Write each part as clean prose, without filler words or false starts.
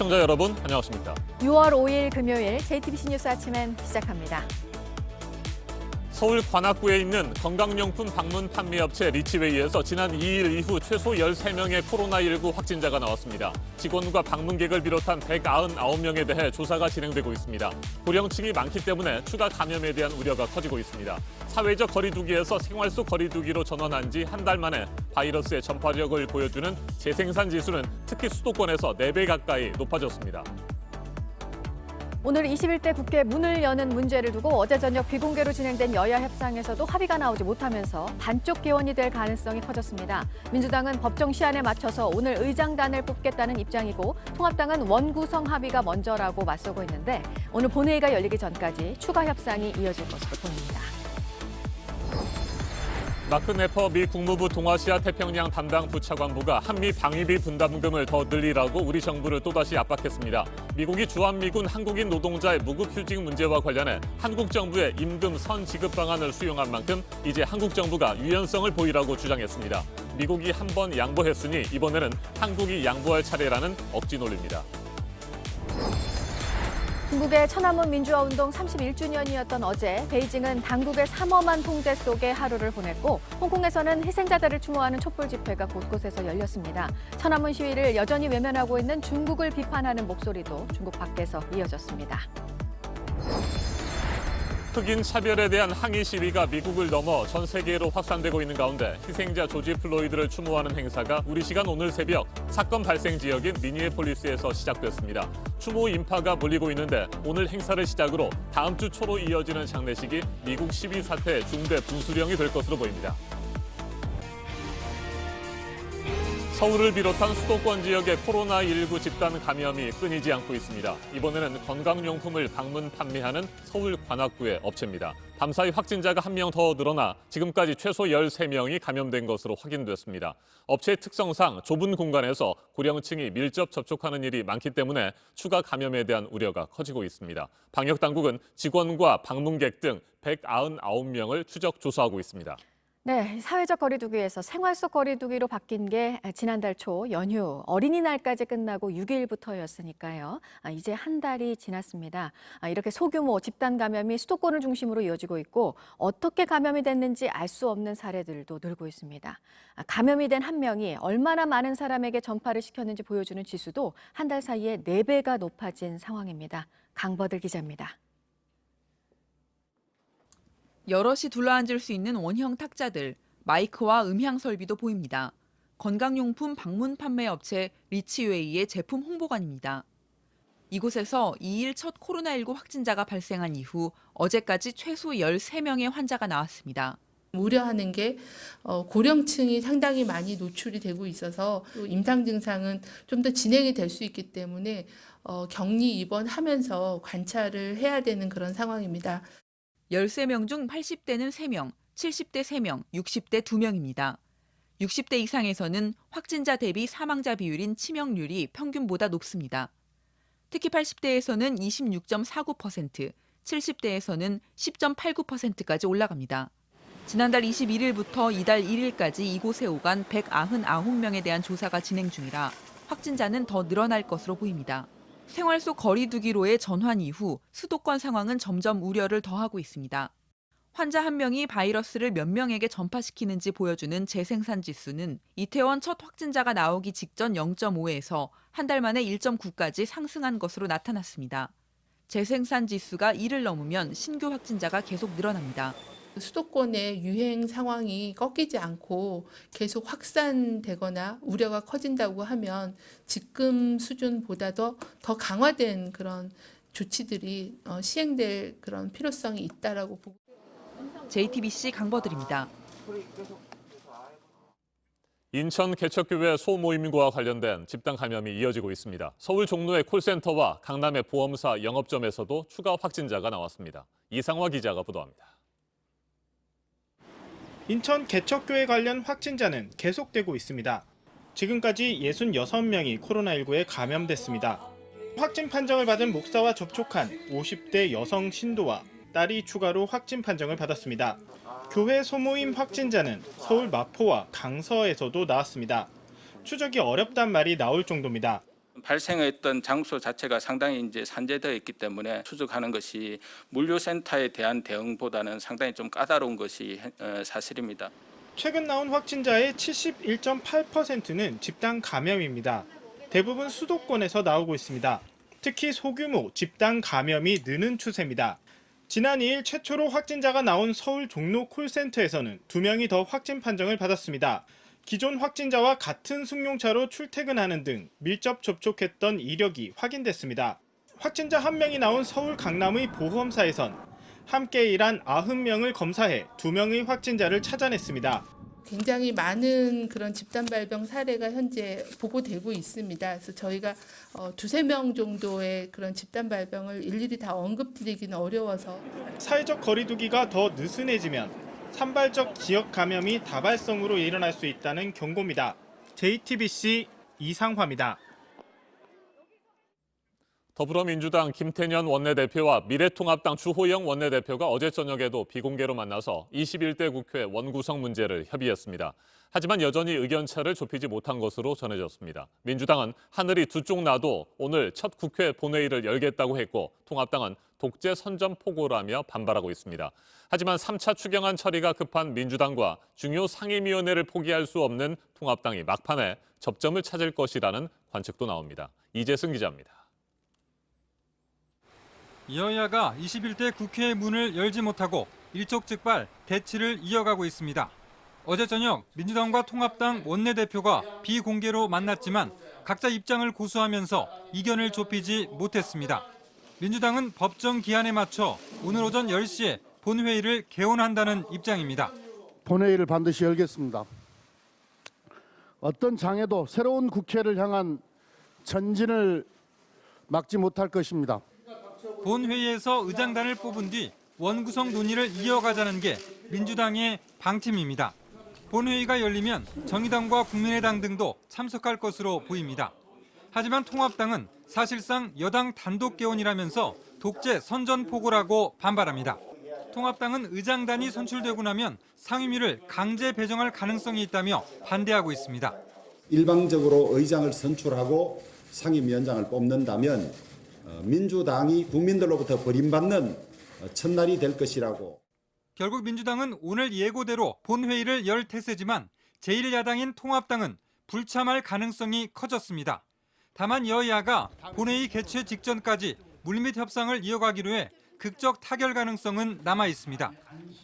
시청자 여러분, 안녕하십니까? 6월 5일 금요일 JTBC 뉴스 아침엔 시작합니다. 서울 관악구에 있는 건강용품 방문 판매업체 리치웨이에서 지난 2일 이후 최소 13명의 코로나19 확진자가 나왔습니다. 직원과 방문객을 비롯한 199명에 대해 조사가 진행되고 있습니다. 고령층이 많기 때문에 추가 감염에 대한 우려가 커지고 있습니다. 사회적 거리두기에서 생활 속 거리두기로 전환한 지 한 달 만에 바이러스의 전파력을 보여주는 재생산 지수는 특히 수도권에서 4배 가까이 높아졌습니다. 오늘 21대 국회 문을 여는 문제를 두고 어제 저녁 비공개로 진행된 여야 협상에서도 합의가 나오지 못하면서 반쪽 개원이 될 가능성이 커졌습니다. 민주당은 법정 시한에 맞춰서 오늘 의장단을 뽑겠다는 입장이고 통합당은 원구성 합의가 먼저라고 맞서고 있는데 오늘 본회의가 열리기 전까지 추가 협상이 이어질 것으로 보입니다. 마크 네퍼 미 국무부 동아시아 태평양 담당 부차관보가 한미 방위비 분담금을 더 늘리라고 우리 정부를 또다시 압박했습니다. 미국이 주한미군 한국인 노동자의 무급휴직 문제와 관련해 한국 정부의 임금 선 지급 방안을 수용한 만큼 이제 한국 정부가 유연성을 보이라고 주장했습니다. 미국이 한 번 양보했으니 이번에는 한국이 양보할 차례라는 억지 논리입니다. 중국의 천안문 민주화운동 31주년이었던 어제 베이징은 당국의 삼엄한 통제 속에 하루를 보냈고 홍콩에서는 희생자들을 추모하는 촛불 집회가 곳곳에서 열렸습니다. 천안문 시위를 여전히 외면하고 있는 중국을 비판하는 목소리도 중국 밖에서 이어졌습니다. 흑인 차별에 대한 항의 시위가 미국을 넘어 전 세계로 확산되고 있는 가운데 희생자 조지 플로이드를 추모하는 행사가 우리 시간 오늘 새벽 사건 발생 지역인 미니애폴리스에서 시작됐습니다. 추모 인파가 몰리고 있는데 오늘 행사를 시작으로 다음 주 초로 이어지는 장례식이 미국 시위 사태의 중대 분수령이 될 것으로 보입니다. 서울을 비롯한 수도권 지역의 코로나19 집단 감염이 끊이지 않고 있습니다. 이번에는 건강용품을 방문 판매하는 서울 관악구의 업체입니다. 밤사이 확진자가 1명 더 늘어나 지금까지 최소 13명이 감염된 것으로 확인됐습니다. 업체의 특성상 좁은 공간에서 고령층이 밀접 접촉하는 일이 많기 때문에 추가 감염에 대한 우려가 커지고 있습니다. 방역당국은 직원과 방문객 등 199명을 추적 조사하고 있습니다. 네, 사회적 거리두기에서 생활 속 거리두기로 바뀐 게 지난달 초 연휴 어린이날까지 끝나고 6일부터였으니까요. 이제 한 달이 지났습니다. 이렇게 소규모 집단 감염이 수도권을 중심으로 이어지고 있고 어떻게 감염이 됐는지 알 수 없는 사례들도 늘고 있습니다. 감염이 된 한 명이 얼마나 많은 사람에게 전파를 시켰는지 보여주는 지수도 한 달 사이에 4배가 높아진 상황입니다. 강버들 기자입니다. 여럿이 둘러앉을 수 있는 원형 탁자들, 마이크와 음향 설비도 보입니다. 건강용품 방문 판매 업체 리치웨이의 제품 홍보관입니다. 이곳에서 2일 첫 코로나19 확진자가 발생한 이후 어제까지 최소 13명의 환자가 나왔습니다. 우려하는 게 고령층이 상당히 많이 노출이 되고 있어서 또 임상 증상은 좀 더 진행이 될 수 있기 때문에 격리 입원하면서 관찰을 해야 되는 그런 상황입니다. 13명 중 80대는 3명, 70대 3명, 60대 2명입니다. 60대 이상에서는 확진자 대비 사망자 비율인 치명률이 평균보다 높습니다. 특히 80대에서는 26.49%, 70대에서는 10.89%까지 올라갑니다. 지난달 21일부터 이달 1일까지 이곳에 오간 199명에 대한 조사가 진행 중이라 확진자는 더 늘어날 것으로 보입니다. 생활 속 거리두기로의 전환 이후 수도권 상황은 점점 우려를 더하고 있습니다. 환자 한 명이 바이러스를 몇 명에게 전파시키는지 보여주는 재생산 지수는 이태원 첫 확진자가 나오기 직전 0.5에서 한 달 만에 1.9까지 상승한 것으로 나타났습니다. 재생산 지수가 1을 넘으면 신규 확진자가 계속 늘어납니다. 수도권의 유행 상황이 꺾이지 않고 계속 확산되거나 우려가 커진다고 하면 지금 수준보다도 더 강화된 그런 조치들이 시행될 그런 필요성이 있다라고 보고. JTBC 강버들입니다. 인천 개척교회 소모임과 관련된 집단 감염이 이어지고 있습니다. 서울 종로의 콜센터와 강남의 보험사 영업점에서도 추가 확진자가 나왔습니다. 이상화 기자가 보도합니다. 인천 개척교회 관련 확진자는 계속되고 있습니다. 지금까지 66명이 코로나19에 감염됐습니다. 확진 판정을 받은 목사와 접촉한 50대 여성 신도와 딸이 추가로 확진 판정을 받았습니다. 교회 소모임 확진자는 서울 마포와 강서에서도 나왔습니다. 추적이 어렵단 말이 나올 정도입니다. 발생했던 장소 자체가 상당히 이제 산재되어 있기 때문에 추적하는 것이 물류센터에 대한 대응보다는 상당히 좀 까다로운 것이 사실입니다. 최근 나온 확진자의 71.8%는 집단 감염입니다. 대부분 수도권에서 나오고 있습니다. 특히 소규모 집단 감염이 느는 추세입니다. 지난 2일 최초로 확진자가 나온 서울 종로 콜센터에서는 2명이 더 확진 판정을 받았습니다. 기존 확진자와 같은 승용차로 출퇴근하는 등 밀접 접촉했던 이력이 확인됐습니다. 확진자 1명이 나온 서울 강남의 보험사에선 함께 일한 90명을 검사해 2명의 확진자를 찾아냈습니다. 굉장히 많은 그런 집단 발병 사례가 현재 보고되고 있습니다. 그래서 저희가 2~3명 정도의 그런 집단 발병을 일일이 다 언급드리기는 어려워서 사회적 거리두기가 더 느슨해지면 산발적 지역 감염이 다발성으로 일어날 수 있다는 경고입니다. JTBC 이상화입니다. 더불어민주당 김태년 원내대표와 미래통합당 주호영 원내대표가 어제 저녁에도 비공개로 만나서 21대 국회 원구성 문제를 협의했습니다. 하지만 여전히 의견차를 좁히지 못한 것으로 전해졌습니다. 민주당은 하늘이 두 쪽 나도 오늘 첫 국회 본회의를 열겠다고 했고 통합당은 독재 선전포고라며 반발하고 있습니다. 하지만 3차 추경안 처리가 급한 민주당과 중요 상임위원회를 포기할 수 없는 통합당이 막판에 접점을 찾을 것이라는 관측도 나옵니다. 이재승 기자입니다. 여야가 21대 국회의 문을 열지 못하고 일촉즉발 대치를 이어가고 있습니다. 어제 저녁 민주당과 통합당 원내대표가 비공개로 만났지만 각자 입장을 고수하면서 이견을 좁히지 못했습니다. 민주당은 법정 기한에 맞춰 오늘 오전 10시에 본회의를 개원한다는 입장입니다. 본회의를 반드시 열겠습니다. 어떤 장애도 새로운 국회를 향한 전진을 막지 못할 것입니다. 본회의에서 의장단을 뽑은 뒤 원구성 논의를 이어가자는 게 민주당의 방침입니다. 본회의가 열리면 정의당과 국민의당 등도 참석할 것으로 보입니다. 하지만 통합당은 사실상 여당 단독 개원이라면서 독재 선전포고라고 반발합니다. 통합당은 의장단이 선출되고 나면 상임위를 강제 배정할 가능성이 있다며 반대하고 있습니다. 일방적으로 의장을 선출하고 상임위원장을 뽑는다면 민주당이 국민들로부터 버림받는 첫날이 될 것이라고. 결국 민주당은 오늘 예고대로 본회의를 열 태세지만 제1야당인 통합당은 불참할 가능성이 커졌습니다. 다만 여야가 본회의 개최 직전까지 물밑 협상을 이어가기로 해 극적 타결 가능성은 남아 있습니다.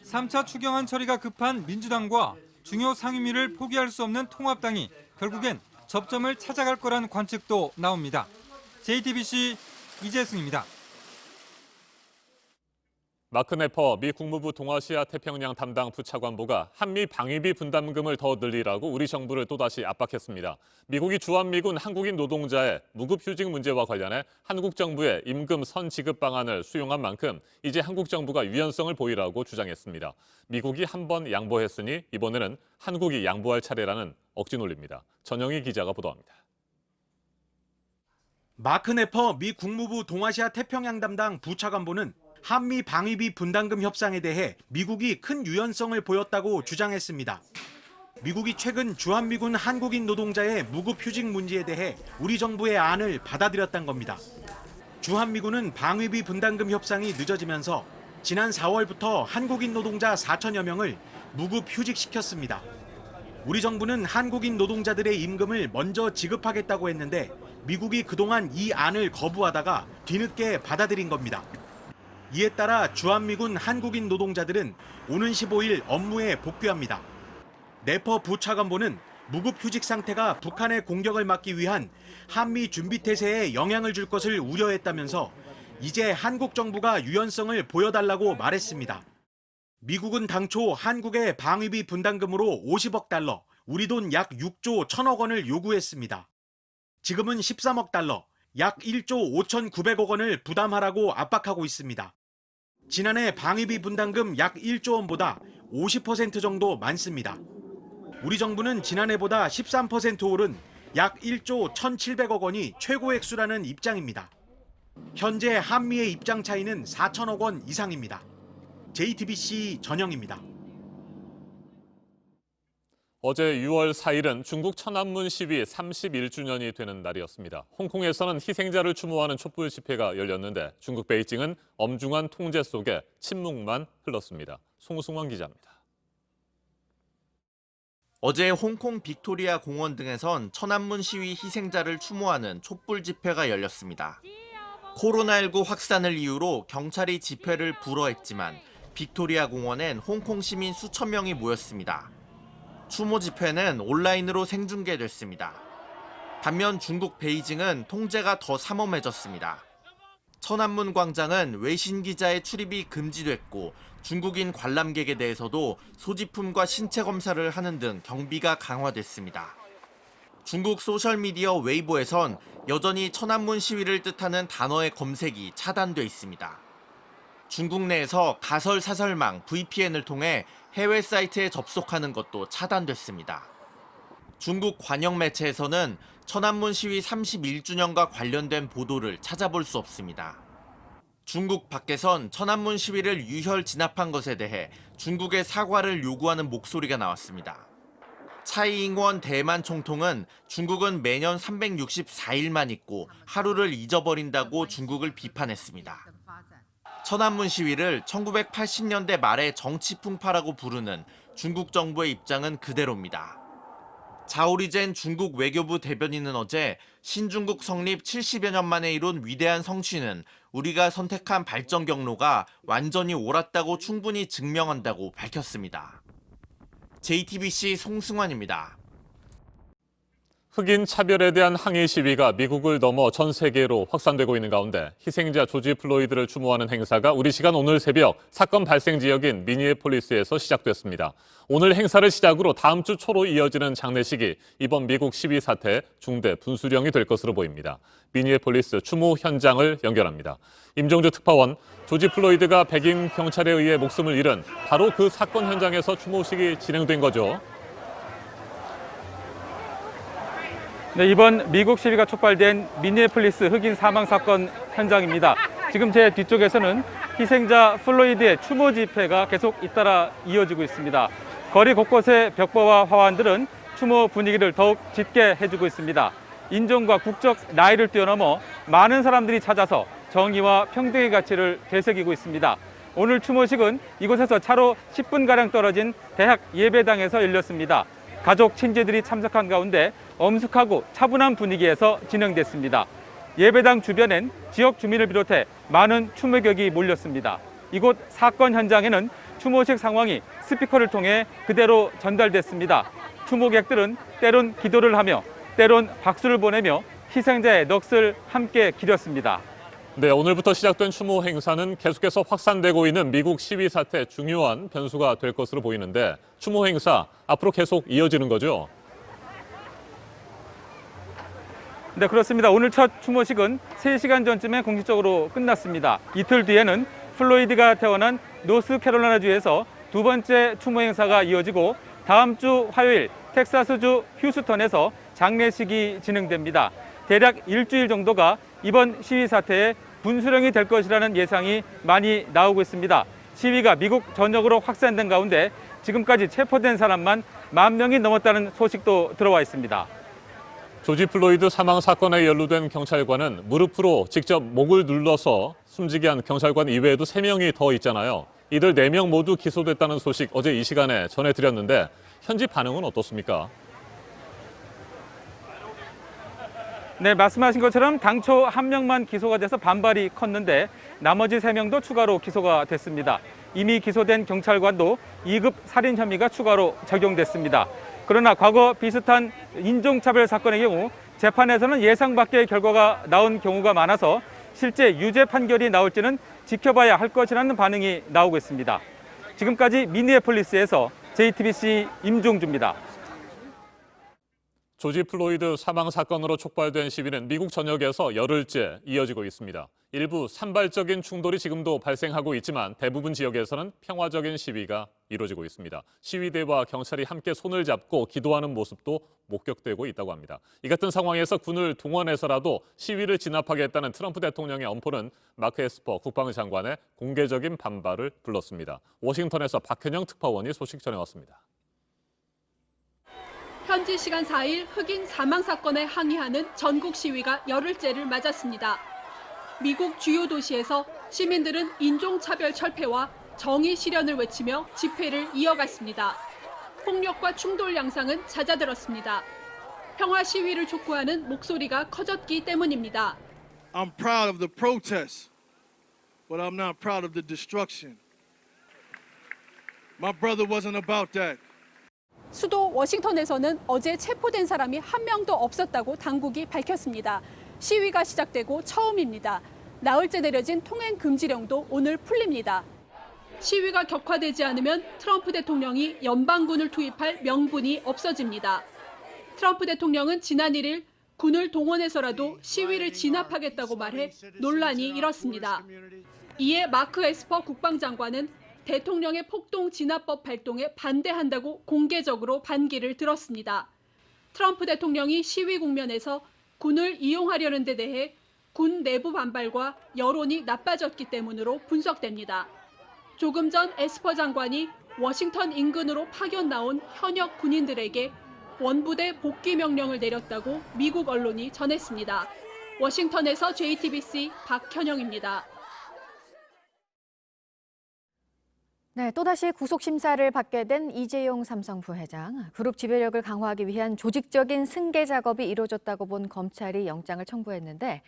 3차 추경안 처리가 급한 민주당과 중요 상임위를 포기할 수 없는 통합당이 결국엔 접점을 찾아갈 거란 관측도 나옵니다. JTBC 이재승입니다. 마크 네퍼 미 국무부 동아시아 태평양 담당 부차관보가 한미 방위비 분담금을 더 늘리라고 우리 정부를 또다시 압박했습니다. 미국이 주한미군 한국인 노동자의 무급휴직 문제와 관련해 한국 정부의 임금 선지급 방안을 수용한 만큼 이제 한국 정부가 유연성을 보이라고 주장했습니다. 미국이 한 번 양보했으니 이번에는 한국이 양보할 차례라는 억지 논리입니다. 전영희 기자가 보도합니다. 마크 네퍼 미 국무부 동아시아 태평양 담당 부차관보는 한미 방위비 분담금 협상에 대해 미국이 큰 유연성을 보였다고 주장했습니다. 미국이 최근 주한미군 한국인 노동자의 무급휴직 문제에 대해 우리 정부의 안을 받아들였다는 겁니다. 주한미군은 방위비 분담금 협상이 늦어지면서 지난 4월부터 한국인 노동자 4천여 명을 무급휴직시켰습니다. 우리 정부는 한국인 노동자들의 임금을 먼저 지급하겠다고 했는데 미국이 그동안 이 안을 거부하다가 뒤늦게 받아들인 겁니다. 이에 따라 주한미군 한국인 노동자들은 오는 15일 업무에 복귀합니다. 네퍼 부차관보는 무급휴직 상태가 북한의 공격을 막기 위한 한미 준비태세에 영향을 줄 것을 우려했다면서 이제 한국 정부가 유연성을 보여달라고 말했습니다. 미국은 당초 한국의 방위비 분담금으로 50억 달러, 우리 돈 약 6조 1천억 원을 요구했습니다. 지금은 13억 달러, 약 1조 5,900억 원을 부담하라고 압박하고 있습니다. 지난해 방위비 분담금 약 1조 원보다 50% 정도 많습니다. 우리 정부는 지난해보다 13% 오른 약 1조 1,700억 원이 최고 액수라는 입장입니다. 현재 한미의 입장 차이는 4천억 원 이상입니다. JTBC 전영입니다. 어제 6월 4일은 중국 천안문 시위 31주년이 되는 날이었습니다. 홍콩에서는 희생자를 추모하는 촛불 집회가 열렸는데 중국 베이징은 엄중한 통제 속에 침묵만 흘렀습니다. 송승환 기자입니다. 어제 홍콩 빅토리아 공원 등에선 천안문 시위 희생자를 추모하는 촛불 집회가 열렸습니다. 코로나19 확산을 이유로 경찰이 집회를 불허했지만 빅토리아 공원엔 홍콩 시민 수천 명이 모였습니다. 추모 집회는 온라인으로 생중계됐습니다. 반면 중국 베이징은 통제가 더 삼엄해졌습니다. 천안문 광장은 외신 기자의 출입이 금지됐고 중국인 관람객에 대해서도 소지품과 신체 검사를 하는 등 경비가 강화됐습니다. 중국 소셜미디어 웨이보에선 여전히 천안문 시위를 뜻하는 단어의 검색이 차단돼 있습니다. 중국 내에서 가설 사설망 VPN을 통해 해외 사이트에 접속하는 것도 차단됐습니다. 중국 관영 매체에서는 천안문 시위 31주년과 관련된 보도를 찾아볼 수 없습니다. 중국 밖에선 천안문 시위를 유혈 진압한 것에 대해 중국의 사과를 요구하는 목소리가 나왔습니다. 차이잉원 대만 총통은 중국은 매년 364일만 있고 하루를 잊어버린다고 중국을 비판했습니다. 천안문 시위를 1980년대 말의 정치 풍파라고 부르는 중국 정부의 입장은 그대로입니다. 자오리젠 중국 외교부 대변인은 어제 신중국 성립 70여 년 만에 이룬 위대한 성취는 우리가 선택한 발전 경로가 완전히 옳았다고 충분히 증명한다고 밝혔습니다. JTBC 송승환입니다. 흑인 차별에 대한 항의 시위가 미국을 넘어 전 세계로 확산되고 있는 가운데 희생자 조지 플로이드를 추모하는 행사가 우리 시간 오늘 새벽 사건 발생 지역인 미니애폴리스에서 시작됐습니다. 오늘 행사를 시작으로 다음 주 초로 이어지는 장례식이 이번 미국 시위 사태의 중대 분수령이 될 것으로 보입니다. 미니애폴리스 추모 현장을 연결합니다. 임종주 특파원, 조지 플로이드가 백인 경찰에 의해 목숨을 잃은 바로 그 사건 현장에서 추모식이 진행된 거죠. 네, 이번 미국 시위가 촉발된 미니애폴리스 흑인 사망 사건 현장입니다. 지금 제 뒤쪽에서는 희생자 플로이드의 추모 집회가 계속 잇따라 이어지고 있습니다. 거리 곳곳의 벽보와 화환들은 추모 분위기를 더욱 짙게 해주고 있습니다. 인종과 국적, 나이를 뛰어넘어 많은 사람들이 찾아서 정의와 평등의 가치를 되새기고 있습니다. 오늘 추모식은 이곳에서 차로 10분가량 떨어진 대학 예배당에서 열렸습니다. 가족, 친지들이 참석한 가운데 엄숙하고 차분한 분위기에서 진행됐습니다. 예배당 주변엔 지역 주민을 비롯해 많은 추모객이 몰렸습니다. 이곳 사건 현장에는 추모식 상황이 스피커를 통해 그대로 전달됐습니다. 추모객들은 때론 기도를 하며 때론 박수를 보내며 희생자의 넋을 함께 기렸습니다. 네, 오늘부터 시작된 추모 행사는 계속해서 확산되고 있는 미국 시위 사태 중요한 변수가 될 것으로 보이는데 추모 행사 앞으로 계속 이어지는 거죠? 네, 그렇습니다. 오늘 첫 추모식은 3시간 전쯤에 공식적으로 끝났습니다. 이틀 뒤에는 플로이드가 태어난 노스캐롤라이나주에서 두 번째 추모 행사가 이어지고 다음 주 화요일 텍사스주 휴스턴에서 장례식이 진행됩니다. 대략 일주일 정도가 이번 시위 사태의 분수령이 될 것이라는 예상이 많이 나오고 있습니다. 시위가 미국 전역으로 확산된 가운데 지금까지 체포된 사람만 10,000명이 넘었다는 소식도 들어와 있습니다. 조지 플로이드 사망 사건에 연루된 경찰관은 무릎으로 직접 목을 눌러서 숨지게 한 경찰관 이외에도 3명이 더 있잖아요. 이들 4명 모두 기소됐다는 소식 어제 이 시간에 전해드렸는데 현지 반응은 어떻습니까? 네, 말씀하신 것처럼 당초 1명만 기소가 돼서 반발이 컸는데 나머지 3명도 추가로 기소가 됐습니다. 이미 기소된 경찰관도 2급 살인 혐의가 추가로 적용됐습니다. 그러나 과거 비슷한 인종차별 사건의 경우 재판에서는 예상 밖의 결과가 나온 경우가 많아서 실제 유죄 판결이 나올지는 지켜봐야 할 것이라는 반응이 나오고 있습니다. 지금까지 미니애폴리스에서 JTBC 임종주입니다. 조지 플로이드 사망 사건으로 촉발된 시위는 미국 전역에서 열흘째 이어지고 있습니다. 일부 산발적인 충돌이 지금도 발생하고 있지만 대부분 지역에서는 평화적인 시위가 이루어지고 있습니다. 시위대와 경찰이 함께 손을 잡고 기도하는 모습도 목격되고 있다고 합니다. 이 같은 상황에서 군을 동원해서라도 시위를 진압하겠다는 트럼프 대통령의 엄포는 마크 에스퍼 국방장관의 공개적인 반발을 불렀습니다. 워싱턴에서 박현영 특파원이 소식 전해왔습니다. 현지 시간 4일 흑인 사망 사건에 항의하는 전국 시위가 열흘째를 맞았습니다. 미국 주요 도시에서 시민들은 인종차별 철폐와 정의 실현을 외치며 집회를 이어갔습니다. 폭력과 충돌 양상은 잦아들었습니다. 평화 시위를 촉구하는 목소리가 커졌기 때문입니다. I'm proud of the protests, but I'm not proud of the destruction. My brother wasn't about that. 수도 워싱턴에서는 어제 체포된 사람이 한 명도 없었다고 당국이 밝혔습니다. 시위가 시작되고 처음입니다. 나흘째 내려진 통행 금지령도 오늘 풀립니다. 시위가 격화되지 않으면 트럼프 대통령이 연방군을 투입할 명분이 없어집니다. 트럼프 대통령은 지난 1일 군을 동원해서라도 시위를 진압하겠다고 말해 논란이 일었습니다. 이에 마크 에스퍼 국방장관은 대통령의 폭동 진압법 발동에 반대한다고 공개적으로 반기를 들었습니다. 트럼프 대통령이 시위 국면에서 군을 이용하려는 데 대해 군 내부 반발과 여론이 나빠졌기 때문으로 분석됩니다. 조금 전 에스퍼 장관이 워싱턴 인근으로 파견 나온 현역 군인들에게 원부대 복귀 명령을 내렸다고 미국 언론이 전했습니다. 워싱턴에서 JTBC 박현영입니다. 네, 또다시 구속 심사를 받게 된 이재용 삼성 부회장. 그룹 지배력을 강화하기 위한 조직적인 승계 작업이 이루어졌다고 본 검찰이 영장을 청구했는데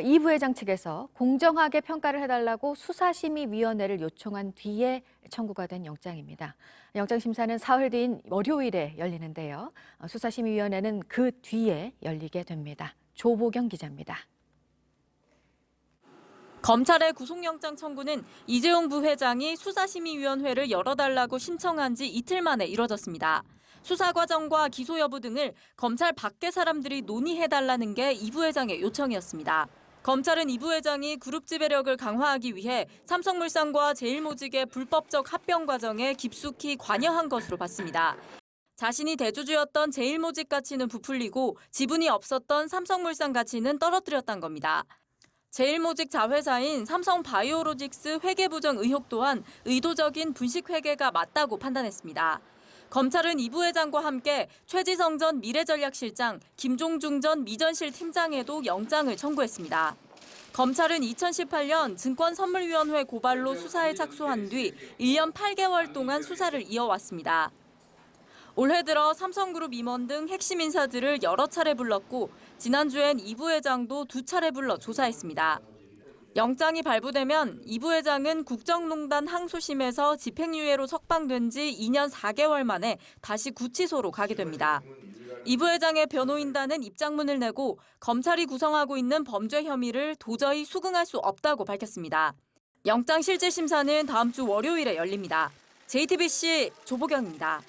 이 부회장 측에서 공정하게 평가를 해달라고 수사심의위원회를 요청한 뒤에 청구가 된 영장입니다. 영장 심사는 사흘 뒤인 월요일에 열리는데요. 수사심의위원회는 그 뒤에 열리게 됩니다. 조보경 기자입니다. 검찰의 구속영장 청구는 이재용 부회장이 수사심의위원회를 열어달라고 신청한 지 이틀 만에 이뤄졌습니다. 수사 과정과 기소 여부 등을 검찰 밖의 사람들이 논의해달라는 게 이 부회장의 요청이었습니다. 검찰은 이 부회장이 그룹 지배력을 강화하기 위해 삼성물산과 제일모직의 불법적 합병 과정에 깊숙이 관여한 것으로 봤습니다. 자신이 대주주였던 제일모직 가치는 부풀리고 지분이 없었던 삼성물산 가치는 떨어뜨렸다는 겁니다. 제일모직 자회사인 삼성바이오로직스 회계부정 의혹 또한 의도적인 분식회계가 맞다고 판단했습니다. 검찰은 이 부회장과 함께 최지성 전 미래전략실장, 김종중 전 미전실 팀장에도 영장을 청구했습니다. 검찰은 2018년 증권선물위원회 고발로 수사에 착수한 뒤 1년 8개월 동안 수사를 이어왔습니다. 올해 들어 삼성그룹 임원 등 핵심 인사들을 여러 차례 불렀고 지난주엔 이 부회장도 2차례 불러 조사했습니다. 영장이 발부되면 이 부회장은 국정농단 항소심에서 집행유예로 석방된 지 2년 4개월 만에 다시 구치소로 가게 됩니다. 이 부회장의 변호인단은 입장문을 내고 검찰이 구성하고 있는 범죄 혐의를 도저히 수긍할 수 없다고 밝혔습니다. 영장 실질 심사는 다음 주 월요일에 열립니다. JTBC 조보경입니다.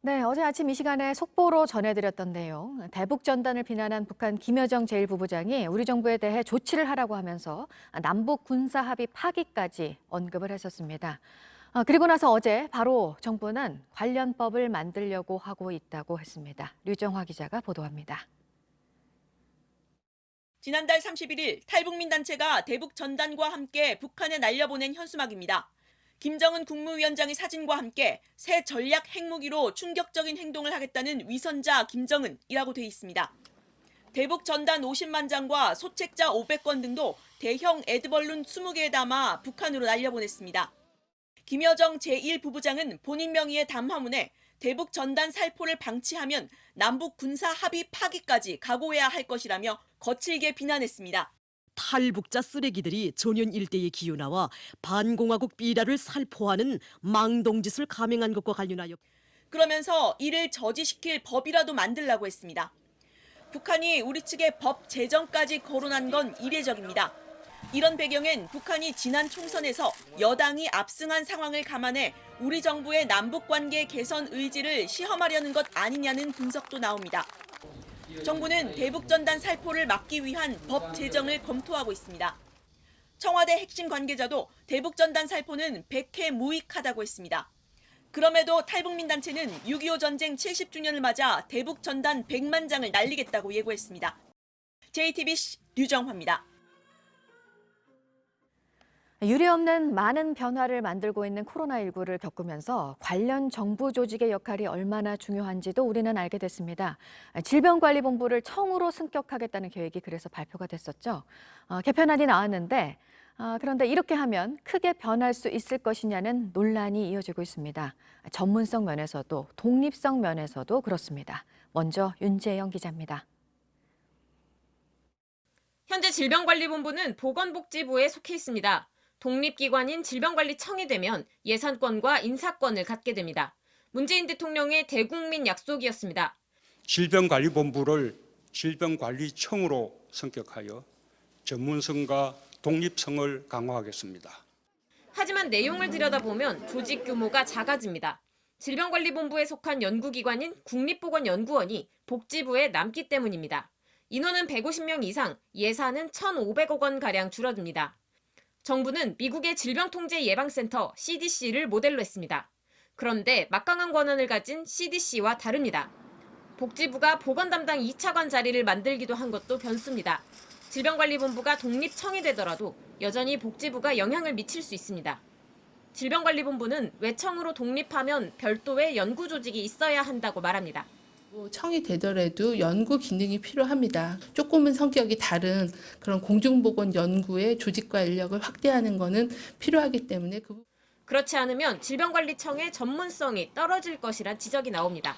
네, 어제 아침 이 시간에 속보로 전해드렸던 내용. 대북 전단을 비난한 북한 김여정 제1부부장이 우리 정부에 대해 조치를 하라고 하면서 남북 군사 합의 파기까지 언급을 했었습니다. 그리고 나서 어제 바로 정부는 관련법을 만들려고 하고 있다고 했습니다. 류정화 기자가 보도합니다. 지난달 31일 탈북민 단체가 대북 전단과 함께 북한에 날려보낸 현수막입니다. 김정은 국무위원장의 사진과 함께 새 전략 핵무기로 충격적인 행동을 하겠다는 위선자 김정은이라고 돼 있습니다. 대북 전단 50만 장과 소책자 500건 등도 대형 에드벌룬 20개에 담아 북한으로 날려보냈습니다. 김여정 제1부부장은 본인 명의의 담화문에 대북 전단 살포를 방치하면 남북 군사 합의 파기까지 각오해야 할 것이라며 거칠게 비난했습니다. 탈북자 쓰레기들이 조년 일대의 기운화와 반공화국 비라를 살포하는 망동짓을 감행한 것과 관련하여 그러면서 이를 저지시킬 법이라도 만들라고 했습니다. 북한이 우리 측에 법 제정까지 거론한 건 이례적입니다. 이런 배경엔 북한이 지난 총선에서 여당이 압승한 상황을 감안해 우리 정부의 남북관계 개선 의지를 시험하려는 것 아니냐는 분석도 나옵니다. 정부는 대북전단 살포를 막기 위한 법 제정을 검토하고 있습니다. 청와대 핵심 관계자도 대북전단 살포는 백해 무익하다고 했습니다. 그럼에도 탈북민 단체는 6.25 전쟁 70주년을 맞아 대북전단 100만 장을 날리겠다고 예고했습니다. JTBC 류정화입니다. 유례없는 많은 변화를 만들고 있는 코로나19를 겪으면서 관련 정부 조직의 역할이 얼마나 중요한지도 우리는 알게 됐습니다. 질병관리본부를 청으로 승격하겠다는 계획이 그래서 발표가 됐었죠. 개편안이 나왔는데 그런데 이렇게 하면 크게 변할 수 있을 것이냐는 논란이 이어지고 있습니다. 전문성 면에서도 독립성 면에서도 그렇습니다. 먼저 윤재영 기자입니다. 현재 질병관리본부는 보건복지부에 속해 있습니다. 독립기관인 질병관리청이 되면 예산권과 인사권을 갖게 됩니다. 문재인 대통령의 대국민 약속이었습니다. 질병관리본부를 질병관리청으로 성격하여 전문성과 독립성을 강화하겠습니다. 하지만 내용을 들여다보면 조직 규모가 작아집니다. 질병관리본부에 속한 연구기관인 국립보건연구원이 복지부에 남기 때문입니다. 인원은 150명 이상, 예산은 1,500억 원가량 줄어듭니다. 정부는 미국의 질병통제예방센터 CDC를 모델로 했습니다. 그런데 막강한 권한을 가진 CDC와 다릅니다. 복지부가 보건 담당 2차관 자리를 만들기도 한 것도 변수입니다. 질병관리본부가 독립청이 되더라도 여전히 복지부가 영향을 미칠 수 있습니다. 질병관리본부는 외청으로 독립하면 별도의 연구조직이 있어야 한다고 말합니다. 청이 되더라도 연구 기능이 필요합니다. 조금은 성격이 다른 그런 공중보건 연구의 조직과 인력을 확대하는 것은 필요하기 때문에 그렇지 않으면 질병관리청의 전문성이 떨어질 것이란 지적이 나옵니다.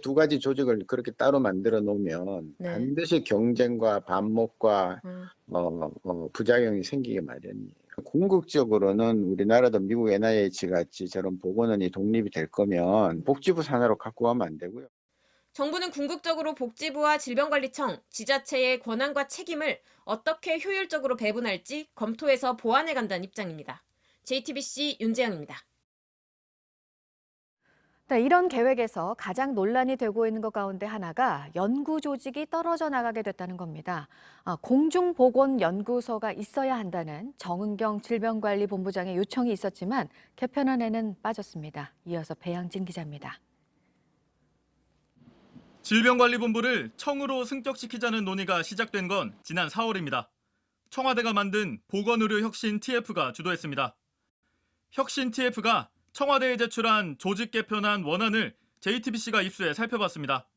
두 가지 조직을 그렇게 따로 만들어 놓으면 반드시 경쟁과 반목과 부작용이 생기게 마련이에요. 궁극적으로는 우리나라도 미국 NIH 같이 저런 보건원이 독립이 될 거면 복지부 산하로 갖고 가면 안 되고요. 정부는 궁극적으로 복지부와 질병관리청, 지자체의 권한과 책임을 어떻게 효율적으로 배분할지 검토해서 보완해 간다는 입장입니다. JTBC 윤재영입니다. 네, 이런 계획에서 가장 논란이 되고 있는 것 가운데 하나가 연구 조직이 떨어져 나가게 됐다는 겁니다. 공중보건연구소가 있어야 한다는 정은경 질병관리본부장의 요청이 있었지만 개편안에는 빠졌습니다. 이어서 배양진 기자입니다. 질병관리본부를 청으로 승격시키자는 논의가 시작된 건 지난 4월입니다. 청와대가 만든 보건의료혁신 TF가 주도했습니다. 혁신 TF가 청와대에 제출한 조직 개편안 원안을 JTBC가 입수해 살펴봤습니다.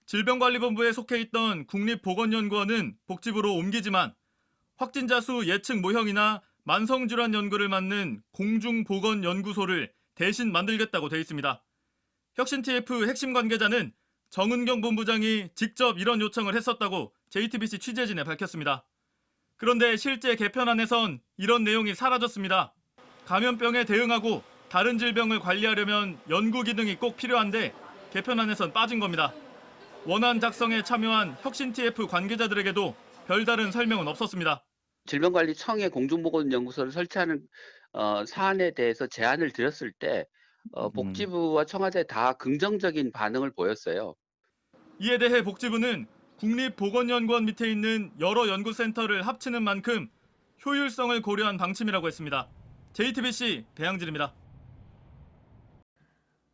질병관리본부에 속해 있던 국립보건연구원은 복지부로 옮기지만 확진자 수 예측 모형이나 만성질환 연구를 맡는 공중보건연구소를 대신 만들겠다고 돼 있습니다. 혁신 TF 핵심 관계자는 정은경 본부장이 직접 이런 요청을 했었다고 JTBC 취재진에 밝혔습니다. 그런데 실제 개편안에선 이런 내용이 사라졌습니다. 감염병에 대응하고 다른 질병을 관리하려면 연구 기능이 꼭 필요한데 개편안에선 빠진 겁니다. 원안 작성에 참여한 혁신 TF 관계자들에게도 별다른 설명은 없었습니다. 질병관리청에 공중보건연구소를 설치하는 사안에 대해서 제안을 드렸을 때 복지부와 청와대 다 긍정적인 반응을 보였어요. 이에 대해 복지부는 국립보건연구원 밑에 있는 여러 연구센터를 합치는 만큼 효율성을 고려한 방침이라고 했습니다. JTBC 배양진입니다.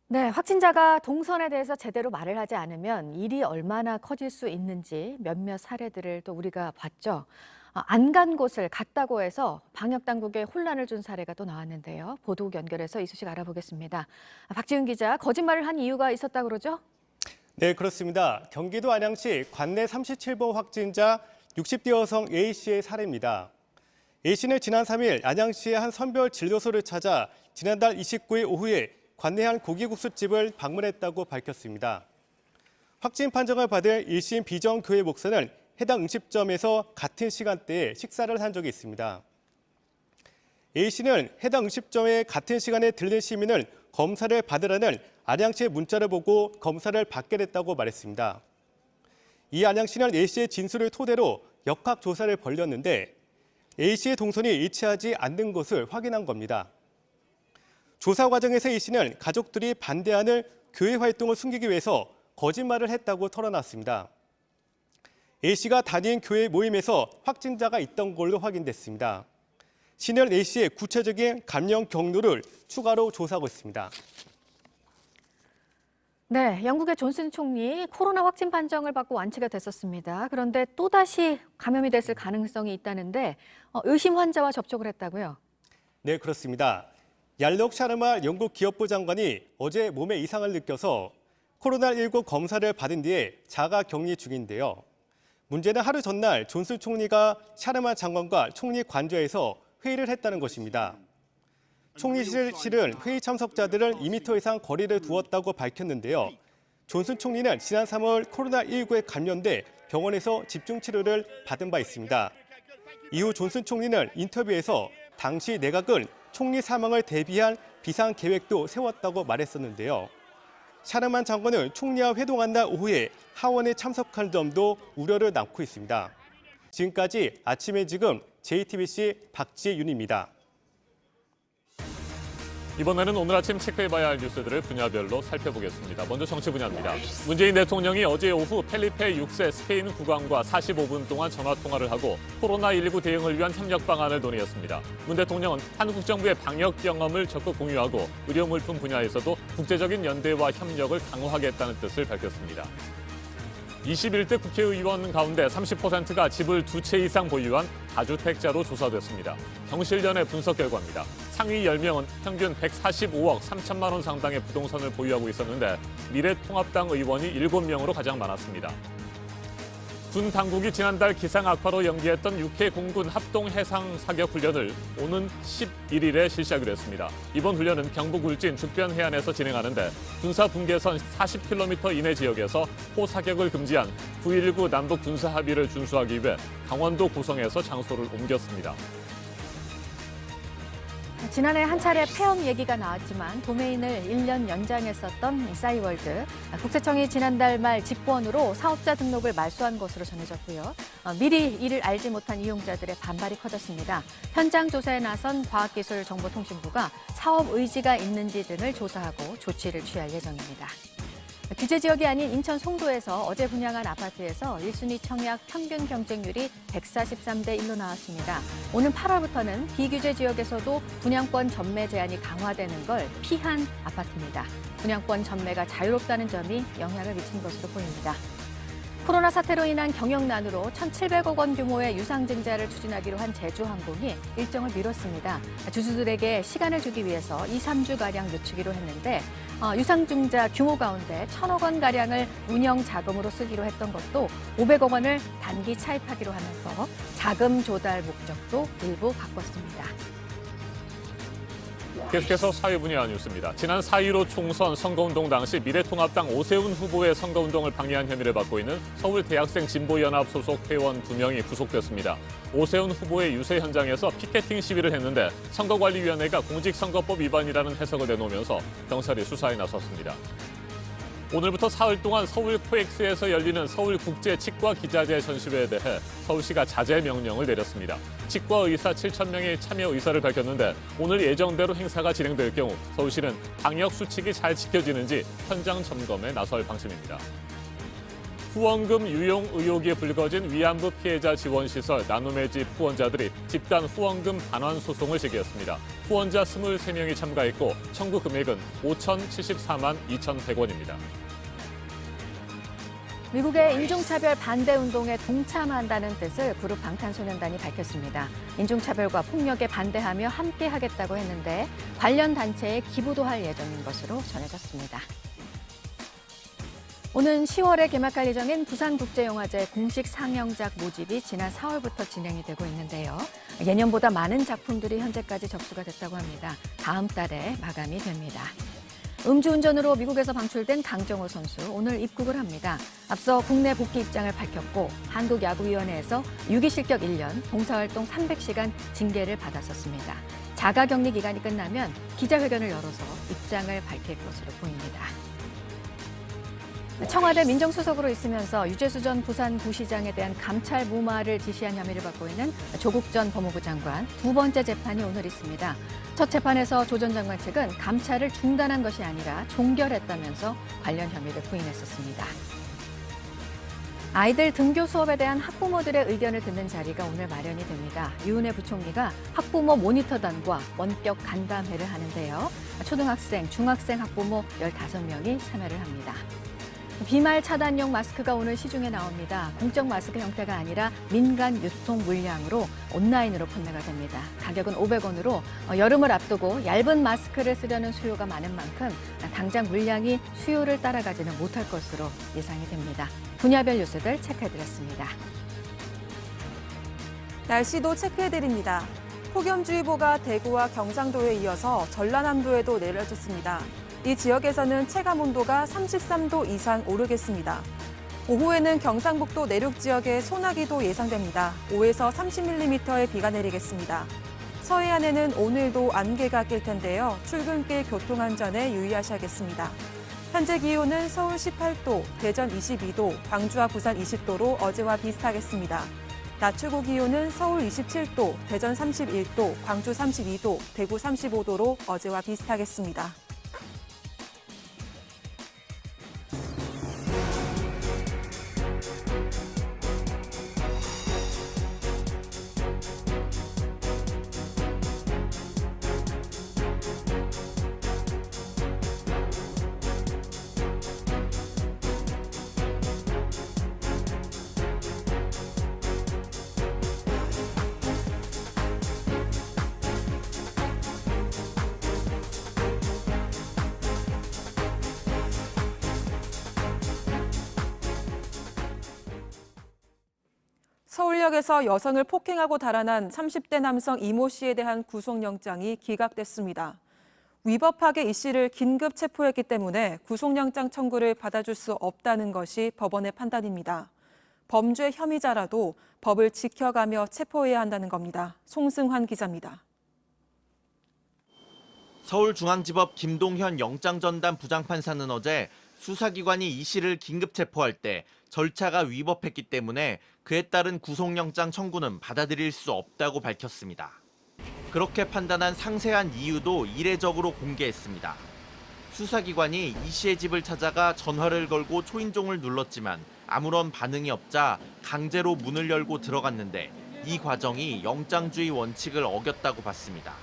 네, 확진자가 동선에 대해서 제대로 말을 하지 않으면 일이 얼마나 커질 수 있는지 몇몇 사례들을 또 우리가 봤죠. 안 간 곳을 갔다고 해서 방역당국에 혼란을 준 사례가 또 나왔는데요. 보도국 연결해서 이 소식 알아보겠습니다. 박지훈 기자, 거짓말을 한 이유가 있었다고 그러죠? 네, 그렇습니다. 경기도 안양시 관내 37번 확진자 60대 여성 A씨의 사례입니다. A씨는 지난 3일 안양시의 한 선별 진료소를 찾아 지난달 29일 오후에 관내 한 고기국수집을 방문했다고 밝혔습니다. 확진 판정을 받은 1심 비정교회 목사는 해당 음식점에서 같은 시간대에 식사를 한 적이 있습니다. A씨는 해당 음식점에 같은 시간에 들른 시민을 검사를 받으라는 안양시의 문자를 보고 검사를 받게 됐다고 말했습니다. 이 안양시는 A씨의 진술을 토대로 역학조사를 벌였는데 A씨의 동선이 일치하지 않는 것을 확인한 겁니다. 조사 과정에서 A씨는 가족들이 반대하는 교회 활동을 숨기기 위해서 거짓말을 했다고 털어놨습니다. A씨가 다닌 교회 모임에서 확진자가 있던 걸로 확인됐습니다. 시는 A씨의 구체적인 감염 경로를 추가로 조사하고 있습니다. 네, 영국의 존슨 총리 코로나 확진 판정을 받고 완치가 됐었습니다. 그런데 또다시 감염이 됐을 가능성이 있다는데 의심 환자와 접촉을 했다고요? 네, 그렇습니다. 얄록 샤르마 영국 기업부 장관이 어제 몸에 이상을 느껴서 코로나19 검사를 받은 뒤에 자가 격리 중인데요. 문제는 하루 전날 존슨 총리가 샤르마 장관과 총리 관저에서 회의를 했다는 것입니다. 총리실은 회의 참석자들을 2m 이상 거리를 두었다고 밝혔는데요. 존슨 총리는 지난 3월 코로나19에 감염돼 병원에서 집중 치료를 받은 바 있습니다. 이후 존슨 총리는 인터뷰에서 당시 내각은 총리 사망을 대비한 비상 계획도 세웠다고 말했었는데요. 샤르만 장관은 총리와 회동한 날 오후에 하원에 참석한 점도 우려를 낳고 있습니다. 지금까지 아침에 지금 JTBC 박지윤입니다. 이번에는 오늘 아침 체크해봐야 할 뉴스들을 분야별로 살펴보겠습니다. 먼저 정치 분야입니다. 문재인 대통령이 어제 오후 펠리페 6세 스페인 국왕과 45분 동안 전화통화를 하고 코로나19 대응을 위한 협력 방안을 논의했습니다. 문 대통령은 한국 정부의 방역 경험을 적극 공유하고 의료물품 분야에서도 국제적인 연대와 협력을 강화하겠다는 뜻을 밝혔습니다. 21대 국회의원 가운데 30%가 집을 2채 이상 보유한 다주택자로 조사됐습니다. 경실련의 분석 결과입니다. 상위 10명은 평균 145억 3천만 원 상당의 부동산을 보유하고 있었는데 미래통합당 의원이 7명으로 가장 많았습니다. 군 당국이 지난달 기상 악화로 연기했던 6회 공군 합동 해상 사격 훈련을 오는 11일에 실시하기로 했습니다. 이번 훈련은 경북 울진 죽변 해안에서 진행하는데 군사 분계선 40km 이내 지역에서 포사격을 금지한 9.19 남북 군사 합의를 준수하기 위해 강원도 고성에서 장소를 옮겼습니다. 지난해 한 차례 폐업 얘기가 나왔지만 도메인을 1년 연장했었던 싸이월드. 국세청이 지난달 말 직권으로 사업자 등록을 말소한 것으로 전해졌고요. 미리 이를 알지 못한 이용자들의 반발이 커졌습니다. 현장 조사에 나선 과학기술정보통신부가 사업 의지가 있는지 등을 조사하고 조치를 취할 예정입니다. 규제 지역이 아닌 인천 송도에서 어제 분양한 아파트에서 1순위 청약 평균 경쟁률이 143대 1로 나왔습니다. 오는 8월부터는 비규제 지역에서도 분양권 전매 제한이 강화되는 걸 피한 아파트입니다. 분양권 전매가 자유롭다는 점이 영향을 미친 것으로 보입니다. 코로나 사태로 인한 경영난으로 1,700억 원 규모의 유상증자를 추진하기로 한 제주항공이 일정을 미뤘습니다. 주주들에게 시간을 주기 위해서 2, 3주가량 늦추기로 했는데 유상증자 규모 가운데 1,000억 원가량을 운영 자금으로 쓰기로 했던 것도 500억 원을 단기 차입하기로 하면서 자금 조달 목적도 일부 바꿨습니다. 계속해서 사회 분야 뉴스입니다. 지난 4.15 총선 선거운동 당시 미래통합당 오세훈 후보의 선거운동을 방해한 혐의를 받고 있는 서울 대학생 진보연합 소속 회원 2명이 구속됐습니다. 오세훈 후보의 유세 현장에서 피켓팅 시위를 했는데 선거관리위원회가 공직선거법 위반이라는 해석을 내놓으면서 경찰이 수사에 나섰습니다. 오늘부터 사흘 동안 서울 코엑스에서 열리는 서울국제치과기자재 전시회에 대해 서울시가 자제 명령을 내렸습니다. 치과 의사 7,000명이 참여 의사를 밝혔는데 오늘 예정대로 행사가 진행될 경우 서울시는 방역 수칙이 잘 지켜지는지 현장 점검에 나설 방침입니다. 후원금 유용 의혹이 불거진 위안부 피해자 지원시설 나눔의 집 후원자들이 집단 후원금 반환 소송을 제기했습니다. 후원자 23명이 참가했고 청구 금액은 5,074만 2,100원입니다. 미국의 인종차별 반대 운동에 동참한다는 뜻을 그룹 방탄소년단이 밝혔습니다. 인종차별과 폭력에 반대하며 함께하겠다고 했는데 관련 단체에 기부도 할 예정인 것으로 전해졌습니다. 오는 10월에 개막할 예정인 부산국제영화제 공식 상영작 모집이 지난 4월부터 진행이 되고 있는데요. 예년보다 많은 작품들이 현재까지 접수가 됐다고 합니다. 다음 달에 마감이 됩니다. 음주운전으로 미국에서 방출된 강정호 선수 오늘 입국을 합니다. 앞서 국내 복귀 입장을 밝혔고 한국야구위원회에서 유기 실격 1년, 봉사활동 300시간 징계를 받았었습니다. 자가격리 기간이 끝나면 기자회견을 열어서 입장을 밝힐 것으로 보입니다. 청와대 민정수석으로 있으면서 유재수 전 부산부시장에 대한 감찰 무마를 지시한 혐의를 받고 있는 조국 전 법무부 장관 두 번째 재판이 오늘 있습니다. 첫 재판에서 조 전 장관 측은 감찰을 중단한 것이 아니라 종결했다면서 관련 혐의를 부인했었습니다. 아이들 등교 수업에 대한 학부모들의 의견을 듣는 자리가 오늘 마련이 됩니다. 유은혜 부총리가 학부모 모니터단과 원격 간담회를 하는데요. 초등학생, 중학생 학부모 15명이 참여를 합니다. 비말 차단용 마스크가 오늘 시중에 나옵니다. 공적 마스크 형태가 아니라 민간 유통 물량으로 온라인으로 판매가 됩니다. 가격은 500원으로 여름을 앞두고 얇은 마스크를 쓰려는 수요가 많은 만큼 당장 물량이 수요를 따라가지는 못할 것으로 예상이 됩니다. 분야별 뉴스들 체크해드렸습니다. 날씨도 체크해드립니다. 폭염주의보가 대구와 경상도에 이어서 전라남도에도 내려졌습니다. 이 지역에서는 체감온도가 33도 이상 오르겠습니다. 오후에는 경상북도 내륙 지역에 소나기도 예상됩니다. 5에서 30mm의 비가 내리겠습니다. 서해안에는 오늘도 안개가 낄 텐데요. 출근길 교통안전에 유의하셔야겠습니다. 현재 기온은 서울 18도, 대전 22도, 광주와 부산 20도로 어제와 비슷하겠습니다. 낮 최고 기온은 서울 27도, 대전 31도, 광주 32도, 대구 35도로 어제와 비슷하겠습니다. 서울역에서 여성을 폭행하고 달아난 30대 남성 이모 씨에 대한 구속영장이 기각됐습니다. 위법하게 이 씨를 긴급 체포했기 때문에 구속영장 청구를 받아줄 수 없다는 것이 법원의 판단입니다. 범죄 혐의자라도 법을 지켜가며 체포해야 한다는 겁니다. 송승환 기자입니다. 서울중앙지법 김동현 영장전담 부장판사는 어제 수사기관이 이 씨를 긴급 체포할 때 절차가 위법했기 때문에 그에 따른 구속영장 청구는 받아들일 수 없다고 밝혔습니다. 그렇게 판단한 상세한 이유도 이례적으로 공개했습니다. 수사기관이 이 씨의 집을 찾아가 전화를 걸고 초인종을 눌렀지만 아무런 반응이 없자 강제로 문을 열고 들어갔는데 이 과정이 영장주의 원칙을 어겼다고 봤습니다.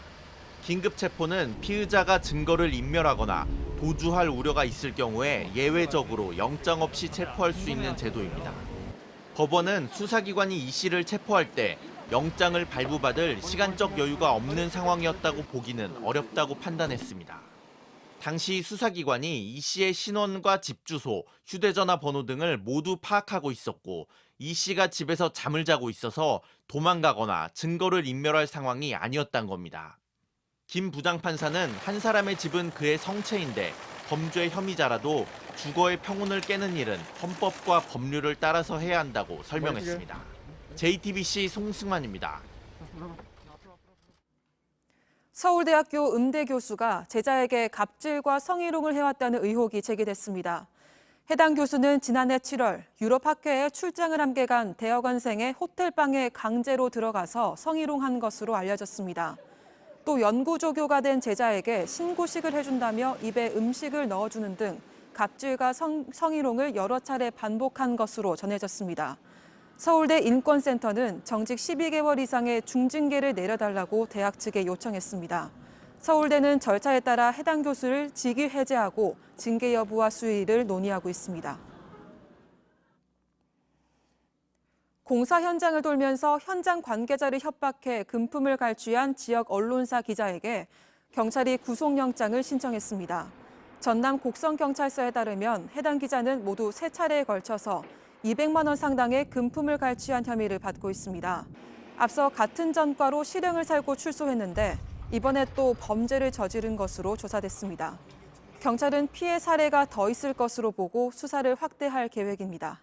긴급 체포는 피의자가 증거를 인멸하거나 도주할 우려가 있을 경우에 예외적으로 영장 없이 체포할 수 있는 제도입니다. 법원은 수사기관이 이 씨를 체포할 때 영장을 발부받을 시간적 여유가 없는 상황이었다고 보기는 어렵다고 판단했습니다. 당시 수사기관이 이 씨의 신원과 집 주소, 휴대전화 번호 등을 모두 파악하고 있었고 이 씨가 집에서 잠을 자고 있어서 도망가거나 증거를 인멸할 상황이 아니었단 겁니다. 김 부장판사는 한 사람의 집은 그의 성체인데 범죄 혐의자라도 주거의 평온을 깨는 일은 헌법과 법률을 따라서 해야 한다고 설명했습니다. JTBC 송승만입니다. 서울대학교 음대 교수가 제자에게 갑질과 성희롱을 해왔다는 의혹이 제기됐습니다. 해당 교수는 지난해 7월 유럽 학회에 출장을 함께 간 대학원생의 호텔방에 강제로 들어가서 성희롱한 것으로 알려졌습니다. 또 연구조교가 된 제자에게 신고식을 해준다며 입에 음식을 넣어주는 등 갑질과 성희롱을 여러 차례 반복한 것으로 전해졌습니다. 서울대 인권센터는 정직 12개월 이상의 중징계를 내려달라고 대학 측에 요청했습니다. 서울대는 절차에 따라 해당 교수를 직위 해제하고 징계 여부와 수위를 논의하고 있습니다. 공사 현장을 돌면서 현장 관계자를 협박해 금품을 갈취한 지역 언론사 기자에게 경찰이 구속영장을 신청했습니다. 전남 곡성경찰서에 따르면 해당 기자는 모두 3차례에 걸쳐서 200만 원 상당의 금품을 갈취한 혐의를 받고 있습니다. 앞서 같은 전과로 실형을 살고 출소했는데 이번에 또 범죄를 저지른 것으로 조사됐습니다. 경찰은 피해 사례가 더 있을 것으로 보고 수사를 확대할 계획입니다.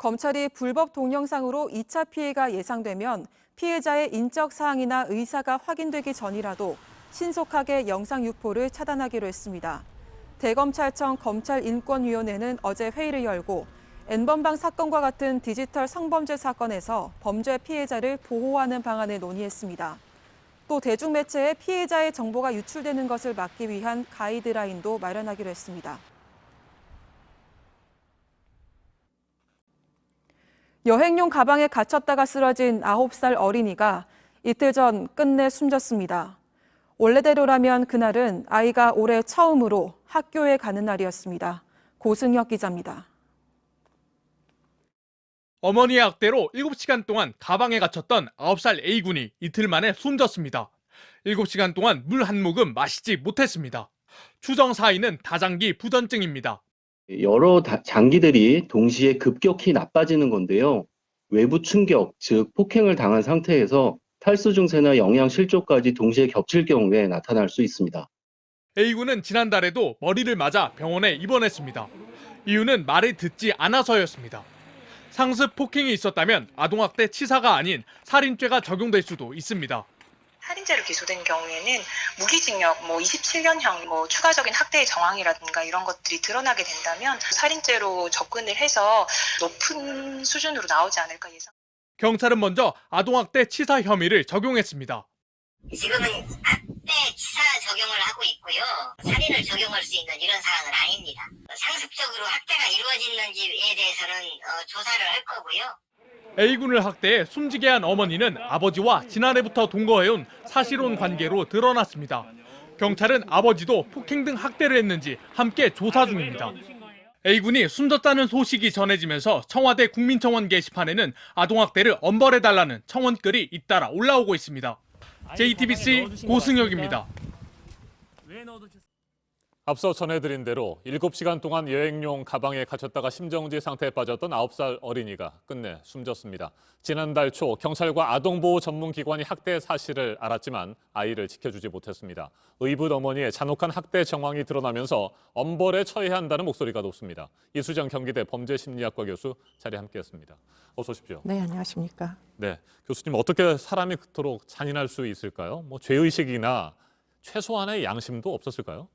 검찰이 불법 동영상으로 2차 피해가 예상되면 피해자의 인적 사항이나 의사가 확인되기 전이라도 신속하게 영상 유포를 차단하기로 했습니다. 대검찰청 검찰인권위원회는 어제 회의를 열고 N번방 사건과 같은 디지털 성범죄 사건에서 범죄 피해자를 보호하는 방안을 논의했습니다. 또 대중매체에 피해자의 정보가 유출되는 것을 막기 위한 가이드라인도 마련하기로 했습니다. 여행용 가방에 갇혔다가 쓰러진 9살 어린이가 이틀 전 끝내 숨졌습니다. 원래대로라면 그날은 아이가 올해 처음으로 학교에 가는 날이었습니다. 고승혁 기자입니다. 어머니의 학대로 7시간 동안 가방에 갇혔던 9살 A군이 이틀 만에 숨졌습니다. 7시간 동안 물 한 모금 마시지 못했습니다. 추정 사인은 다장기 부전증입니다. 여러 장기들이 동시에 급격히 나빠지는 건데요. 외부 충격, 즉 폭행을 당한 상태에서 탈수 증세나 영양 실조까지 동시에 겹칠 경우에 나타날 수 있습니다. A군은 지난달에도 머리를 맞아 병원에 입원했습니다. 이유는 말을 듣지 않아서였습니다. 상습 폭행이 있었다면 아동학대 치사가 아닌 살인죄가 적용될 수도 있습니다. 살인죄로 기소된 경우에는 무기징역, 27년형, 추가적인 학대의 정황이라든가 이런 것들이 드러나게 된다면 살인죄로 접근을 해서 높은 수준으로 나오지 않을까 예상. 경찰은 먼저 아동학대 치사 혐의를 적용했습니다. 지금은 학대 치사 적용을 하고 있고요. 살인을 적용할 수 있는 이런 사안은 아닙니다. 상습적으로 학대가 이루어지는지에 대해서는 조사를 할 거고요. A군을 학대해 숨지게 한 어머니는 아버지와 지난해부터 동거해온 사실혼 관계로 드러났습니다. 경찰은 아버지도 폭행 등 학대를 했는지 함께 조사 중입니다. A군이 숨졌다는 소식이 전해지면서 청와대 국민청원 게시판에는 아동학대를 엄벌해달라는 청원글이 잇따라 올라오고 있습니다. JTBC 고승혁입니다. 앞서 전해드린 대로 7시간 동안 여행용 가방에 갇혔다가 심정지 상태에 빠졌던 9살 어린이가 끝내 숨졌습니다. 지난달 초 경찰과 아동보호 전문기관이 학대 사실을 알았지만 아이를 지켜주지 못했습니다. 의붓 어머니의 잔혹한 학대 정황이 드러나면서 엄벌에 처해야 한다는 목소리가 높습니다. 이수정 경기대 범죄심리학과 교수 자리에 함께했습니다. 어서 오십시오. 네, 안녕하십니까. 네, 교수님 어떻게 사람이 그토록 잔인할 수 있을까요? 죄의식이나 최소한의 양심도 없었을까요?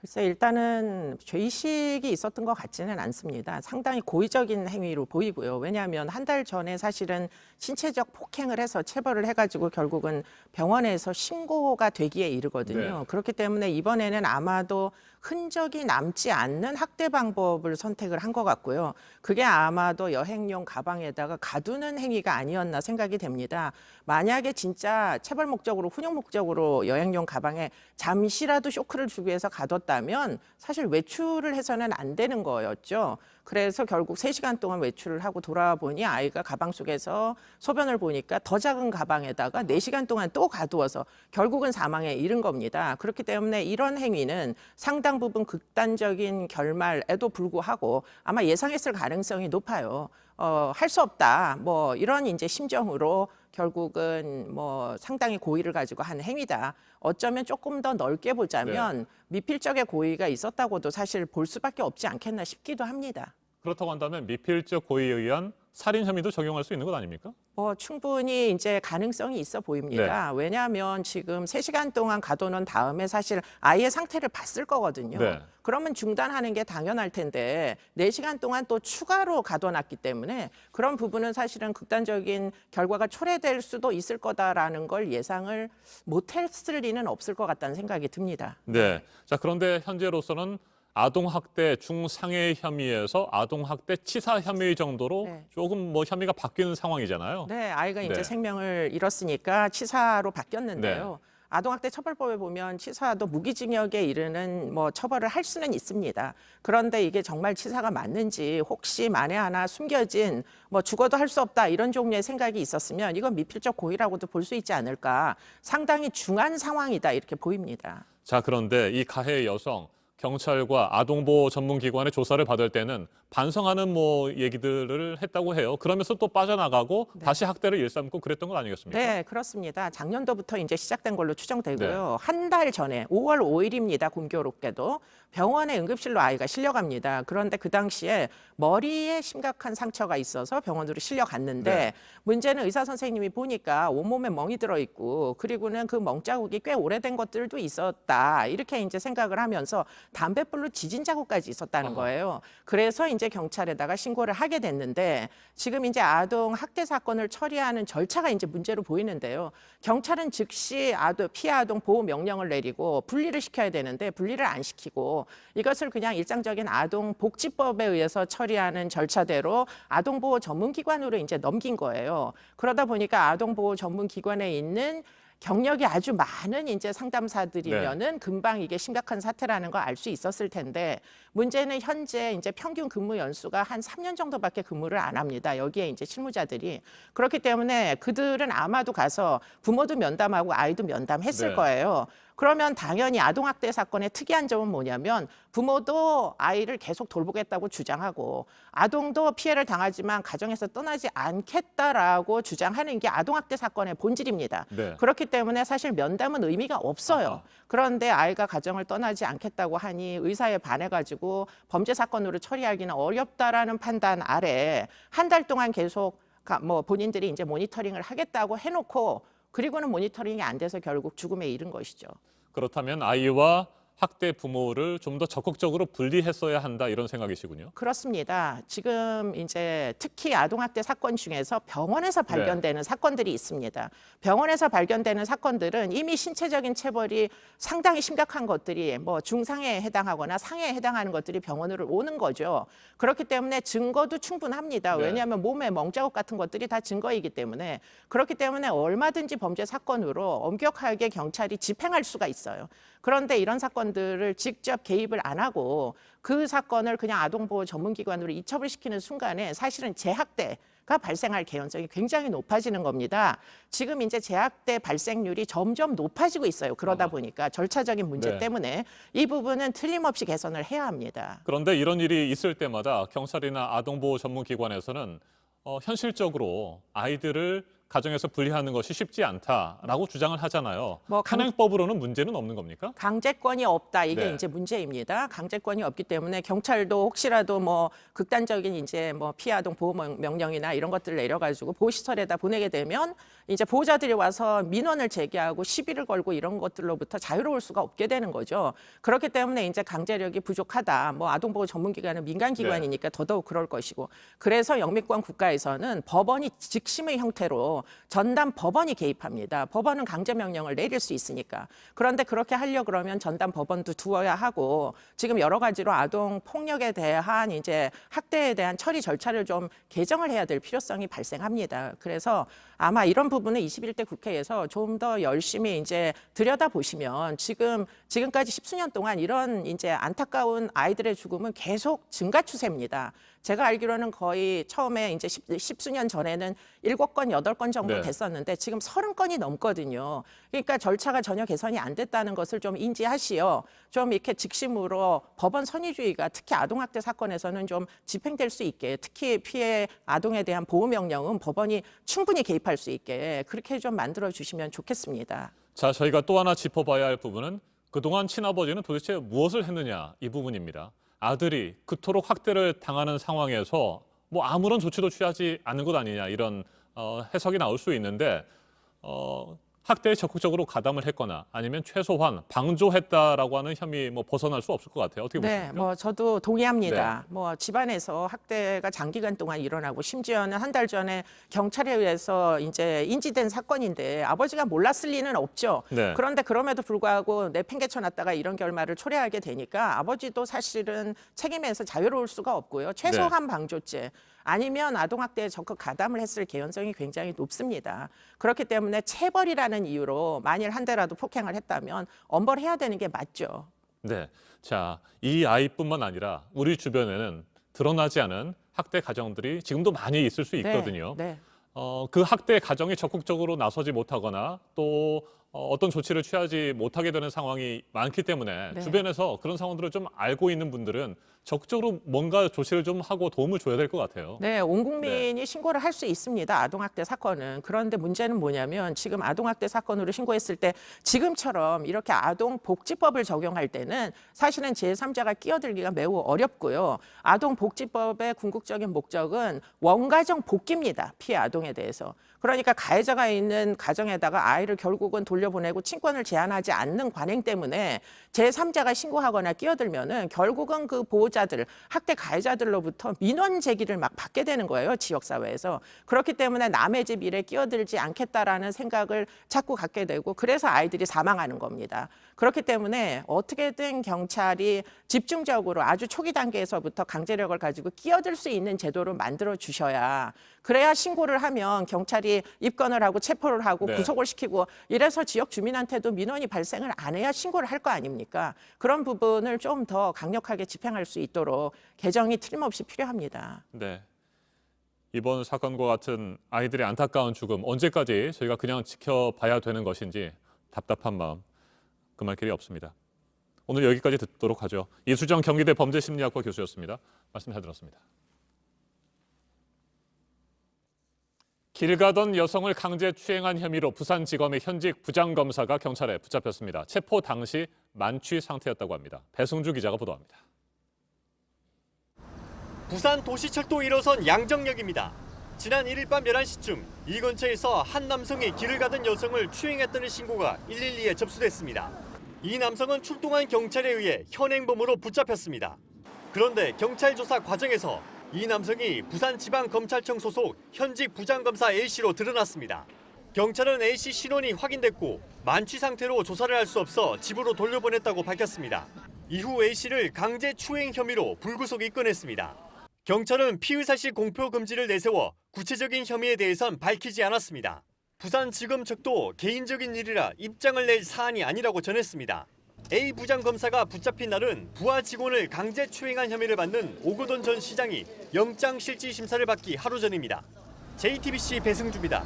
글쎄 일단은 죄의식이 있었던 것 같지는 않습니다. 상당히 고의적인 행위로 보이고요. 왜냐하면 한 달 전에 사실은 신체적 폭행을 해서 체벌을 해가지고 결국은 병원에서 신고가 되기에 이르거든요. 네. 그렇기 때문에 이번에는 아마도 흔적이 남지 않는 학대 방법을 선택을 한 것 같고요. 그게 아마도 여행용 가방에다가 가두는 행위가 아니었나 생각이 됩니다. 만약에 진짜 체벌 목적으로 훈육 목적으로 여행용 가방에 잠시라도 쇼크를 주기 위해서 가뒀다면 사실 외출을 해서는 안 되는 거였죠. 그래서 결국 3시간 동안 외출을 하고 돌아보니 아이가 가방 속에서 소변을 보니까 더 작은 가방에다가 4시간 동안 또 가두어서 결국은 사망에 이른 겁니다. 그렇기 때문에 이런 행위는 상당 부분 극단적인 결말에도 불구하고 아마 예상했을 가능성이 높아요. 할 수 없다. 이런 이제 심정으로 결국은 상당히 고의를 가지고 한 행위다. 어쩌면 조금 더 넓게 보자면 미필적의 고의가 있었다고도 사실 볼 수밖에 없지 않겠나 싶기도 합니다. 그렇다고 한다면 미필적 고의에 의한 살인 혐의도 적용할 수 있는 것 아닙니까? 충분히 이제 가능성이 있어 보입니다. 왜냐하면 지금 3시간 동안 가둬놓은 다음에 사실 아이의 상태를 봤을 거거든요. 네. 그러면 중단하는 게 당연할 텐데 4시간 동안 또 추가로 가둬놨기 때문에 그런 부분은 사실은 극단적인 결과가 초래될 수도 있을 거다라는 걸 예상을 못했을 리는 없을 것 같다는 생각이 듭니다. 네. 자, 그런데 현재로서는 아동학대 중상해 혐의에서 아동학대 치사 혐의 정도로 조금 혐의가 바뀌는 상황이잖아요. 네, 아이가 이제 네. 생명을 잃었으니까 치사로 바뀌었는데요. 아동학대 처벌법에 보면 치사도 무기징역에 이르는 처벌을 할 수는 있습니다. 그런데 이게 정말 치사가 맞는지 혹시 만에 하나 숨겨진 죽어도 할 수 없다 이런 종류의 생각이 있었으면 이건 미필적 고의라고도 볼 수 있지 않을까. 상당히 중한 상황이다 이렇게 보입니다. 자, 그런데 이 가해 여성 경찰과 아동보호 전문기관의 조사를 받을 때는 반성하는 얘기들을 했다고 해요. 그러면서 또 빠져나가고 다시 학대를 일삼고 그랬던 건 아니겠습니까? 네, 그렇습니다. 작년도부터 이제 시작된 걸로 추정되고요. 한 달 전에 5월 5일입니다. 공교롭게도 병원에 응급실로 아이가 실려갑니다. 그런데 그 당시에 머리에 심각한 상처가 있어서 병원으로 실려갔는데 문제는 의사 선생님이 보니까 온몸에 멍이 들어있고 그리고는 그 멍자국이 꽤 오래된 것들도 있었다. 이렇게 이제 생각을 하면서 담뱃불로 지진 자국까지 있었다는 거예요. 그래서 이제 경찰에다가 신고를 하게 됐는데 지금 이제 아동 학대 사건을 처리하는 절차가 이제 문제로 보이는데요. 경찰은 즉시 피해 아동 보호 명령을 내리고 분리를 시켜야 되는데 분리를 안 시키고 이것을 그냥 일상적인 아동 복지법에 의해서 처리하는 절차대로 아동보호 전문기관으로 이제 넘긴 거예요. 그러다 보니까 아동보호 전문기관에 있는 경력이 아주 많은 이제 상담사들이면은 금방 이게 심각한 사태라는 걸 알 수 있었을 텐데 문제는 현재 이제 평균 근무 연수가 한 3년 정도밖에 근무를 안 합니다. 여기에 이제 실무자들이. 그렇기 때문에 그들은 아마도 가서 부모도 면담하고 아이도 면담했을 거예요. 그러면 당연히 아동학대 사건의 특이한 점은 뭐냐면 부모도 아이를 계속 돌보겠다고 주장하고 아동도 피해를 당하지만 가정에서 떠나지 않겠다라고 주장하는 게 아동학대 사건의 본질입니다. 그렇기 때문에 사실 면담은 의미가 없어요. 그런데 아이가 가정을 떠나지 않겠다고 하니 의사에 반해가지고 범죄 사건으로 처리하기는 어렵다라는 판단 아래 한 달 동안 계속 뭐 본인들이 이제 모니터링을 하겠다고 해놓고 그리고는 모니터링이 안 돼서 결국 죽음에 이른 것이죠. 그렇다면 아이와 학대 부모를 좀 더 적극적으로 분리했어야 한다 이런 생각이시군요. 그렇습니다. 지금 이제 특히 아동학대 사건 중에서 병원에서 발견되는 사건들이 있습니다. 병원에서 발견되는 사건들은 이미 신체적인 체벌이 상당히 심각한 것들이 뭐 중상해에 해당하거나 상해에 해당하는 것들이 병원으로 오는 거죠. 그렇기 때문에 증거도 충분합니다. 왜냐하면 몸에 멍자국 같은 것들이 다 증거이기 때문에 그렇기 때문에 얼마든지 범죄 사건으로 엄격하게 경찰이 집행할 수가 있어요. 그런데 이런 사건들을 직접 개입을 안 하고 그 사건을 그냥 아동보호 전문기관으로 이첩을 시키는 순간에 사실은 재학대가 발생할 개연성이 굉장히 높아지는 겁니다. 지금 이제 재학대 발생률이 점점 높아지고 있어요. 그러다 보니까 절차적인 문제 때문에 이 부분은 틀림없이 개선을 해야 합니다. 그런데 이런 일이 있을 때마다 경찰이나 아동보호 전문기관에서는 현실적으로 아이들을 가정에서 분리하는 것이 쉽지 않다라고 주장을 하잖아요. 현행법으로는 문제는 없는 겁니까? 강제권이 없다 이게 네. 이제 문제입니다. 강제권이 없기 때문에 경찰도 혹시라도 뭐 극단적인 이제 뭐 피해 아동 보호 명령이나 이런 것들을 내려가지고 보호시설에다 보내게 되면 이제 보호자들이 와서 민원을 제기하고 시비를 걸고 이런 것들로부터 자유로울 수가 없게 되는 거죠. 그렇기 때문에 이제 강제력이 부족하다. 뭐 아동보호 전문기관은 민간기관이니까 더더욱 그럴 것이고. 그래서 영미권 국가에서는 법원이 직심의 형태로 전담 법원이 개입합니다. 법원은 강제 명령을 내릴 수 있으니까. 그런데 그렇게 하려 그러면 전담 법원도 두어야 하고 지금 여러 가지로 아동 폭력에 대한 이제 학대에 대한 처리 절차를 좀 개정을 해야 될 필요성이 발생합니다. 그래서 아마 이런 부분은 21대 국회에서 좀 더 열심히 이제 들여다보시면 지금까지 십수년 동안 이런 이제 안타까운 아이들의 죽음은 계속 증가 추세입니다. 제가 알기로는 거의 처음에 이제 십수년 전에는 7건, 8건 정도 됐었는데 지금 30건이 넘거든요. 그러니까 절차가 전혀 개선이 안 됐다는 것을 좀 인지하시어 좀 이렇게 직심으로 법원 선의주의가 특히 아동학대 사건에서는 좀 집행될 수 있게 특히 피해 아동에 대한 보호명령은 법원이 충분히 개입할 수 있게 그렇게 좀 만들어 주시면 좋겠습니다. 자, 저희가 또 하나 짚어봐야 할 부분은 그동안 친아버지는 도대체 무엇을 했느냐 이 부분입니다. 아들이 그토록 학대를 당하는 상황에서 뭐 아무런 조치도 취하지 않는 것 아니냐 이런 해석이 나올 수 있는데 학대에 적극적으로 가담을 했거나 아니면 최소한 방조했다라고 하는 혐의 뭐 벗어날 수 없을 것 같아요. 어떻게 보십니까? 네, 뭐 저도 동의합니다. 뭐 집안에서 학대가 장기간 동안 일어나고 심지어는 한 달 전에 경찰에 의해서 이제 인지된 사건인데 아버지가 몰랐을 리는 없죠. 그런데 그럼에도 불구하고 내팽개쳐놨다가 이런 결말을 초래하게 되니까 아버지도 사실은 책임에서 자유로울 수가 없고요. 최소한 방조죄 아니면 아동학대에 적극 가담을 했을 개연성이 굉장히 높습니다. 그렇기 때문에 체벌이라는 이유로 만일 한 대라도 폭행을 했다면 엄벌해야 되는 게 맞죠. 네, 자, 이 아이뿐만 아니라 우리 주변에는 드러나지 않은 학대 가정들이 지금도 많이 있을 수 있거든요. 그 학대 가정이 적극적으로 나서지 못하거나 또 어떤 조치를 취하지 못하게 되는 상황이 많기 때문에 주변에서 그런 상황들을 좀 알고 있는 분들은 적극적으로 뭔가 조치를 좀 하고 도움을 줘야 될 것 같아요. 네, 온 국민이 신고를 할 수 있습니다. 아동학대 사건은. 그런데 문제는 뭐냐면 지금 아동학대 사건으로 신고했을 때 지금처럼 이렇게 아동복지법을 적용할 때는 사실은 제3자가 끼어들기가 매우 어렵고요. 아동복지법의 궁극적인 목적은 원가정 복귀입니다. 피해 아동에 대해서. 그러니까 가해자가 있는 가정에다가 아이를 결국은 돌려보내고 친권을 제한하지 않는 관행 때문에 제3자가 신고하거나 끼어들면은 결국은 그 보호자들, 학대 가해자들로부터 민원 제기를 막 받게 되는 거예요. 지역사회에서. 그렇기 때문에 남의 집 일에 끼어들지 않겠다라는 생각을 자꾸 갖게 되고 그래서 아이들이 사망하는 겁니다. 그렇기 때문에 어떻게든 경찰이 집중적으로 아주 초기 단계에서부터 강제력을 가지고 끼어들 수 있는 제도를 만들어 주셔야 그래야 신고를 하면 경찰이 입건을 하고 체포를 하고 구속을 시키고 이래서 지역 주민한테도 민원이 발생을 안 해야 신고를 할 거 아닙니까? 그런 부분을 좀 더 강력하게 집행할 수 있도록 개정이 틀림없이 필요합니다. 네. 이번 사건과 같은 아이들의 안타까운 죽음 언제까지 저희가 그냥 지켜봐야 되는 것인지 답답한 마음 금할 길이 없습니다. 오늘 여기까지 듣도록 하죠. 이수정 경기대 범죄심리학과 교수였습니다. 말씀 잘 들었습니다. 길 가던 여성을 강제 추행한 혐의로 부산지검의 현직 부장검사가 경찰에 붙잡혔습니다. 체포 당시 만취 상태였다고 합니다. 배승주 기자가 보도합니다. 부산 도시철도 1호선 양정역입니다. 지난 1일 밤 11시쯤 이 근처에서 한 남성이 길을 가던 여성을 추행했다는 신고가 112에 접수됐습니다. 이 남성은 출동한 경찰에 의해 현행범으로 붙잡혔습니다. 그런데 경찰 조사 과정에서 이 남성이 부산지방검찰청 소속 현직 부장검사 A씨로 드러났습니다. 경찰은 A씨 신원이 확인됐고 만취 상태로 조사를 할 수 없어 집으로 돌려보냈다고 밝혔습니다. 이후 A씨를 강제 추행 혐의로 불구속 입건했습니다. 경찰은 피의사실 공표 금지를 내세워 구체적인 혐의에 대해선 밝히지 않았습니다. 부산지검 측도 개인적인 일이라 입장을 낼 사안이 아니라고 전했습니다. A 부장검사가 붙잡힌 날은 부하 직원을 강제 추행한 혐의를 받는 오거돈 전 시장이 영장실질심사를 받기 하루 전입니다. JTBC 배승주입니다.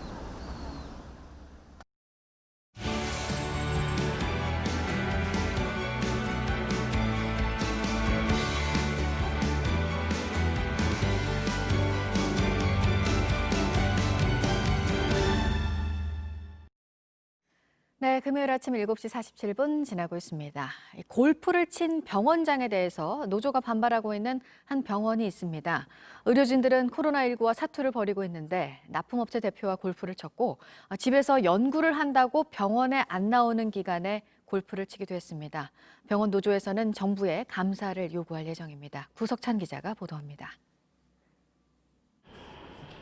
네, 금요일 아침 7시 47분 지나고 있습니다. 골프를 친 병원장에 대해서 노조가 반발하고 있는 한 병원이 있습니다. 의료진들은 코로나19와 사투를 벌이고 있는데 납품업체 대표와 골프를 쳤고 집에서 연구를 한다고 병원에 안 나오는 기간에 골프를 치기도 했습니다. 병원 노조에서는 정부에 감사를 요구할 예정입니다. 구석찬 기자가 보도합니다.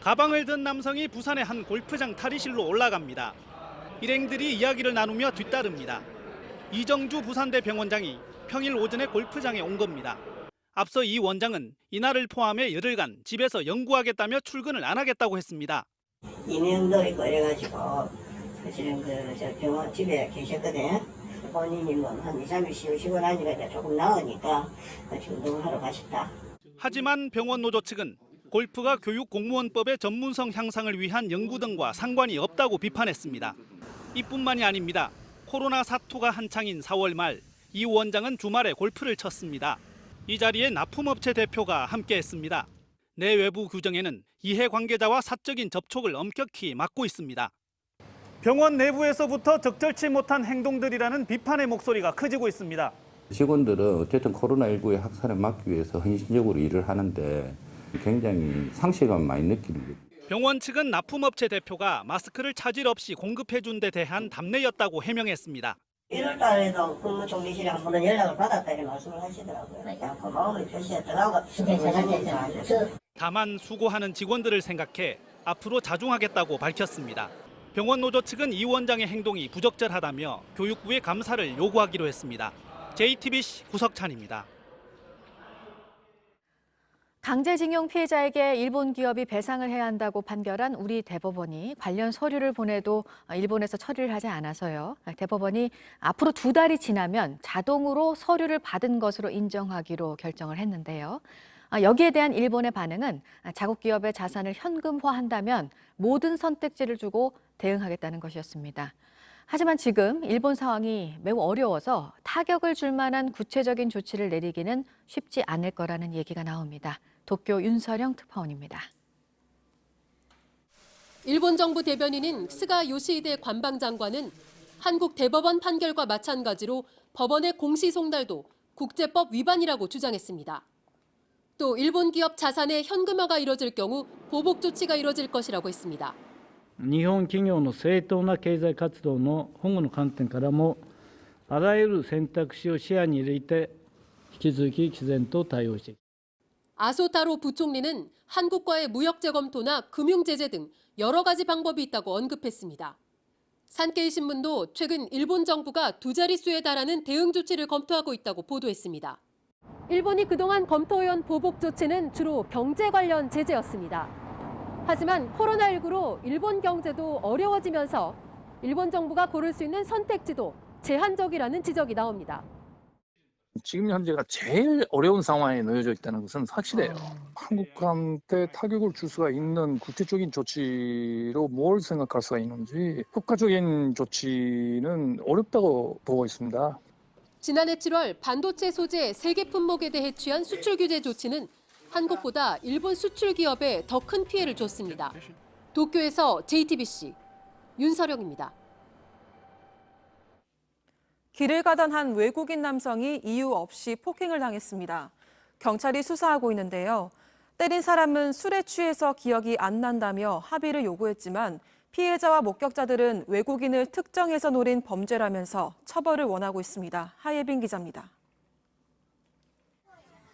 가방을 든 남성이 부산의 한 골프장 탈의실로 올라갑니다. 일행들이 이야기를 나누며 뒤따릅니다. 이정주 부산대 병원장이 평일 오전에 골프장에 온 겁니다. 앞서 이 원장은 이날을 포함해 열흘간 집에서 연구하겠다며 출근을 안 하겠다고 했습니다. 이명도 있고 이래가지고 사실은 저 병원 집에 계셨거든. 본인이 한 2, 3일 쉬고 나니까 이제 조금 나으니까 같이 운동을 하러 가셨다. 하지만 병원 노조 측은 골프가 교육공무원법의 전문성 향상을 위한 연구 등과 상관이 없다고 비판했습니다. 이뿐만이 아닙니다. 코로나 사투가 한창인 4월 말 이 원장은 주말에 골프를 쳤습니다. 이 자리에 납품업체 대표가 함께했습니다. 내외부 규정에는 이해관계자와 사적인 접촉을 엄격히 막고 있습니다. 병원 내부에서부터 적절치 못한 행동들이라는 비판의 목소리가 커지고 있습니다. 직원들은 어쨌든 코로나19의 확산을 막기 위해서 헌신적으로 일을 하는데 굉장히 상실감 많이 느낍니다. 병원 측은 납품업체 대표가 마스크를 차질 없이 공급해준 데 대한 답례였다고 해명했습니다. 1월 달에도 국무총리실에 한 번은 연락을 받았다 이렇게 말씀을 하시더라고요. 그냥 고마움을 표시했더라고. 다만 수고하는 직원들을 생각해 앞으로 자중하겠다고 밝혔습니다. 병원 노조 측은 이 원장의 행동이 부적절하다며 교육부에 감사를 요구하기로 했습니다. JTBC 구석찬입니다. 강제징용 피해자에게 일본 기업이 배상을 해야 한다고 판결한 우리 대법원이 관련 서류를 보내도 일본에서 처리를 하지 않아서요. 대법원이 앞으로 2달이 지나면 자동으로 서류를 받은 것으로 인정하기로 결정을 했는데요. 여기에 대한 일본의 반응은 자국 기업의 자산을 현금화한다면 모든 선택지를 주고 대응하겠다는 것이었습니다. 하지만 지금 일본 상황이 매우 어려워서 타격을 줄 만한 구체적인 조치를 내리기는 쉽지 않을 거라는 얘기가 나옵니다. 도쿄 윤서령 특파원입니다. 일본 정부 대변인인 스가 요시히데 관방장관은 한국 대법원 판결과 마찬가지로 법원의 공시 송달도 국제법 위반이라고 주장했습니다. 또 일본 기업 자산의 현금화가 이뤄질 경우 보복 조치가 이뤄질 것이라고 했습니다. 日本企業の正当な経済活動の保護の観点からもあらゆる選択肢を視野に入れて引き続き毅然と対応していく。 아소타로 부총리는 한국과의 무역 재검토나 금융 제재 등 여러 가지 방법이 있다고 언급했습니다. 산케이 신문도 최근 일본 정부가 2자릿수에 달하는 대응 조치를 검토하고 있다고 보도했습니다. 일본이 그동안 검토해온 보복 조치는 주로 경제 관련 제재였습니다. 하지만 코로나19로 일본 경제도 어려워지면서 일본 정부가 고를 수 있는 선택지도 제한적이라는 지적이 나옵니다. 지금 현재가 제일 어려운 상황에 놓여져 있다는 것은 확실해요. 한국한테 타격을 줄 수가 있는 구체적인 조치로 뭘 생각할 수가 있는지 효과적인 조치는 어렵다고 보고 있습니다. 지난해 7월 반도체 소재 3개 품목에 대해 취한 수출 규제 조치는 한국보다 일본 수출 기업에 더 큰 피해를 줬습니다. 도쿄에서 JTBC 윤서령입니다. 길을 가던 한 외국인 남성이 이유 없이 폭행을 당했습니다. 경찰이 수사하고 있는데요. 때린 사람은 술에 취해서 기억이 안 난다며 합의를 요구했지만 피해자와 목격자들은 외국인을 특정해서 노린 범죄라면서 처벌을 원하고 있습니다. 하예빈 기자입니다.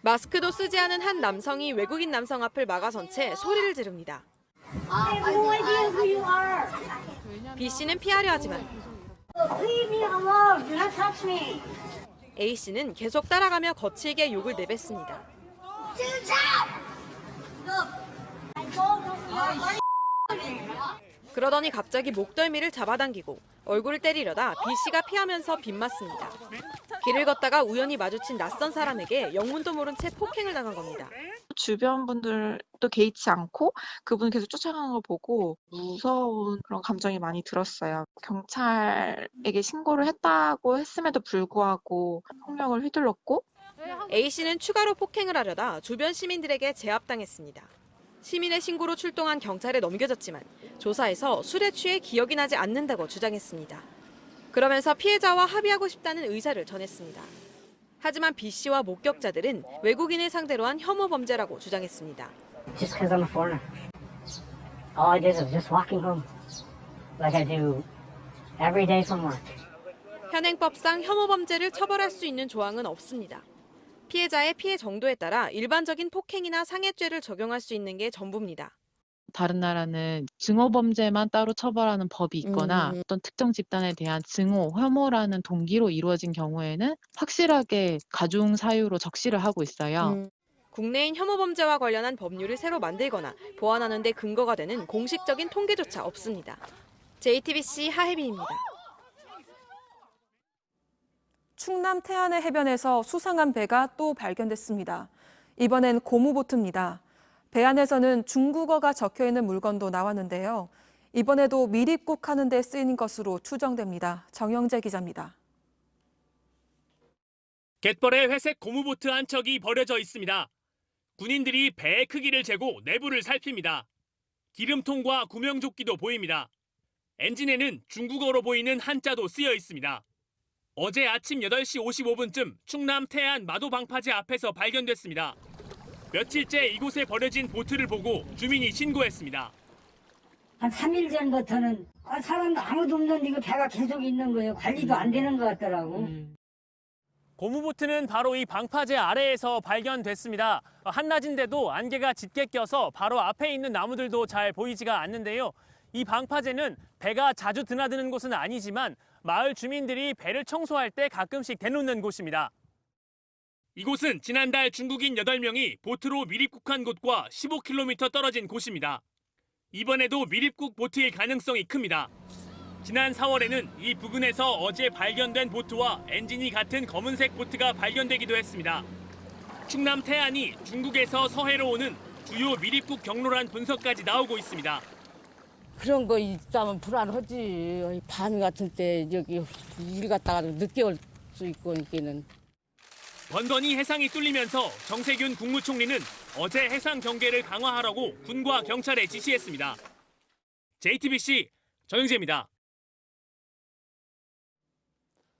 마스크도 쓰지 않은 한 남성이 외국인 남성 앞을 막아선 채 소리를 지릅니다. B 씨는 피하려 하지만 A 씨는 계속 따라가며 거칠게 욕을 내뱉습니다. 그러더니 갑자기 목덜미를 잡아당기고 얼굴을 때리려다 B 씨가 피하면서 빗맞습니다. 길을 걷다가 우연히 마주친 낯선 사람에게 영문도 모른 채 폭행을 당한 겁니다. 주변 분들도 개의치 않고 그분 계속 쫓아가는 걸 보고 무서운 그런 감정이 많이 들었어요. 경찰에게 신고를 했다고 했음에도 불구하고 폭력을 휘둘렀고 A 씨는 추가로 폭행을 하려다 주변 시민들에게 제압당했습니다. 시민의 신고로 출동한 경찰에 넘겨졌지만 조사에서 술에 취해 기억이 나지 않는다고 주장했습니다. 그러면서 피해자와 합의하고 싶다는 의사를 전했습니다. 하지만 B 씨와 목격자들은 외국인을 상대로 한 혐오 범죄라고 주장했습니다. Just because I'm a foreigner. All I did was just walking home, like I do every day from work. 현행법상 혐오 범죄를 처벌할 수 있는 조항은 없습니다. 피해자의 피해 정도에 따라 일반적인 폭행이나 상해죄를 적용할 수 있는 게 전부입니다. 다른 나라는 증오범죄만 따로 처벌하는 법이 있거나 어떤 특정 집단에 대한 증오, 혐오라는 동기로 이루어진 경우에는 확실하게 가중 사유로 적시를 하고 있어요. 국내인 혐오 범죄와 관련한 법률을 새로 만들거나 보완하는 데 근거가 되는 공식적인 통계조차 없습니다. JTBC 하혜빈입니다. 충남 태안의 해변에서 수상한 배가 또 발견됐습니다. 이번엔 고무보트입니다. 배 안에서는 중국어가 적혀있는 물건도 나왔는데요. 이번에도 미립국 하는 데 쓰인 것으로 추정됩니다. 정영재 기자입니다. 갯벌에 회색 고무보트 한 척이 버려져 있습니다. 군인들이 배의 크기를 재고 내부를 살핍니다. 기름통과 구명조끼도 보입니다. 엔진에는 중국어로 보이는 한자도 쓰여 있습니다. 어제 아침 8시 55분쯤 충남 태안 마도 방파제 앞에서 발견됐습니다. 며칠째 이곳에 버려진 보트를 보고 주민이 신고했습니다. 한 3일 전부터는 사람도 아무도 없는데 이거 배가 계속 있는 거예요. 관리도 안 되는 것 같더라고. 고무보트는 바로 이 방파제 아래에서 발견됐습니다. 한낮인데도 안개가 짙게 껴서 바로 앞에 있는 나무들도 잘 보이지가 않는데요. 이 방파제는 배가 자주 드나드는 곳은 아니지만 마을 주민들이 배를 청소할 때 가끔씩 대놓는 곳입니다. 이곳은 지난달 중국인 8명이 보트로 미립국한 곳과 15km 떨어진 곳입니다. 이번에도 미립국 보트일 가능성이 큽니다. 지난 4월에는 이 부근에서 어제 발견된 보트와 엔진이 같은 검은색 보트가 발견되기도 했습니다. 충남 태안이 중국에서 서해로 오는 주요 미립국 경로란 분석까지 나오고 있습니다. 그런 거 있다면 불안하지. 밤 같은 때 여기 일 갔다가 늦게 올 수 있고 이게는. 번번이 해상이 뚫리면서 정세균 국무총리는 어제 해상 경계를 강화하라고 군과 경찰에 지시했습니다. JTBC 정영재입니다.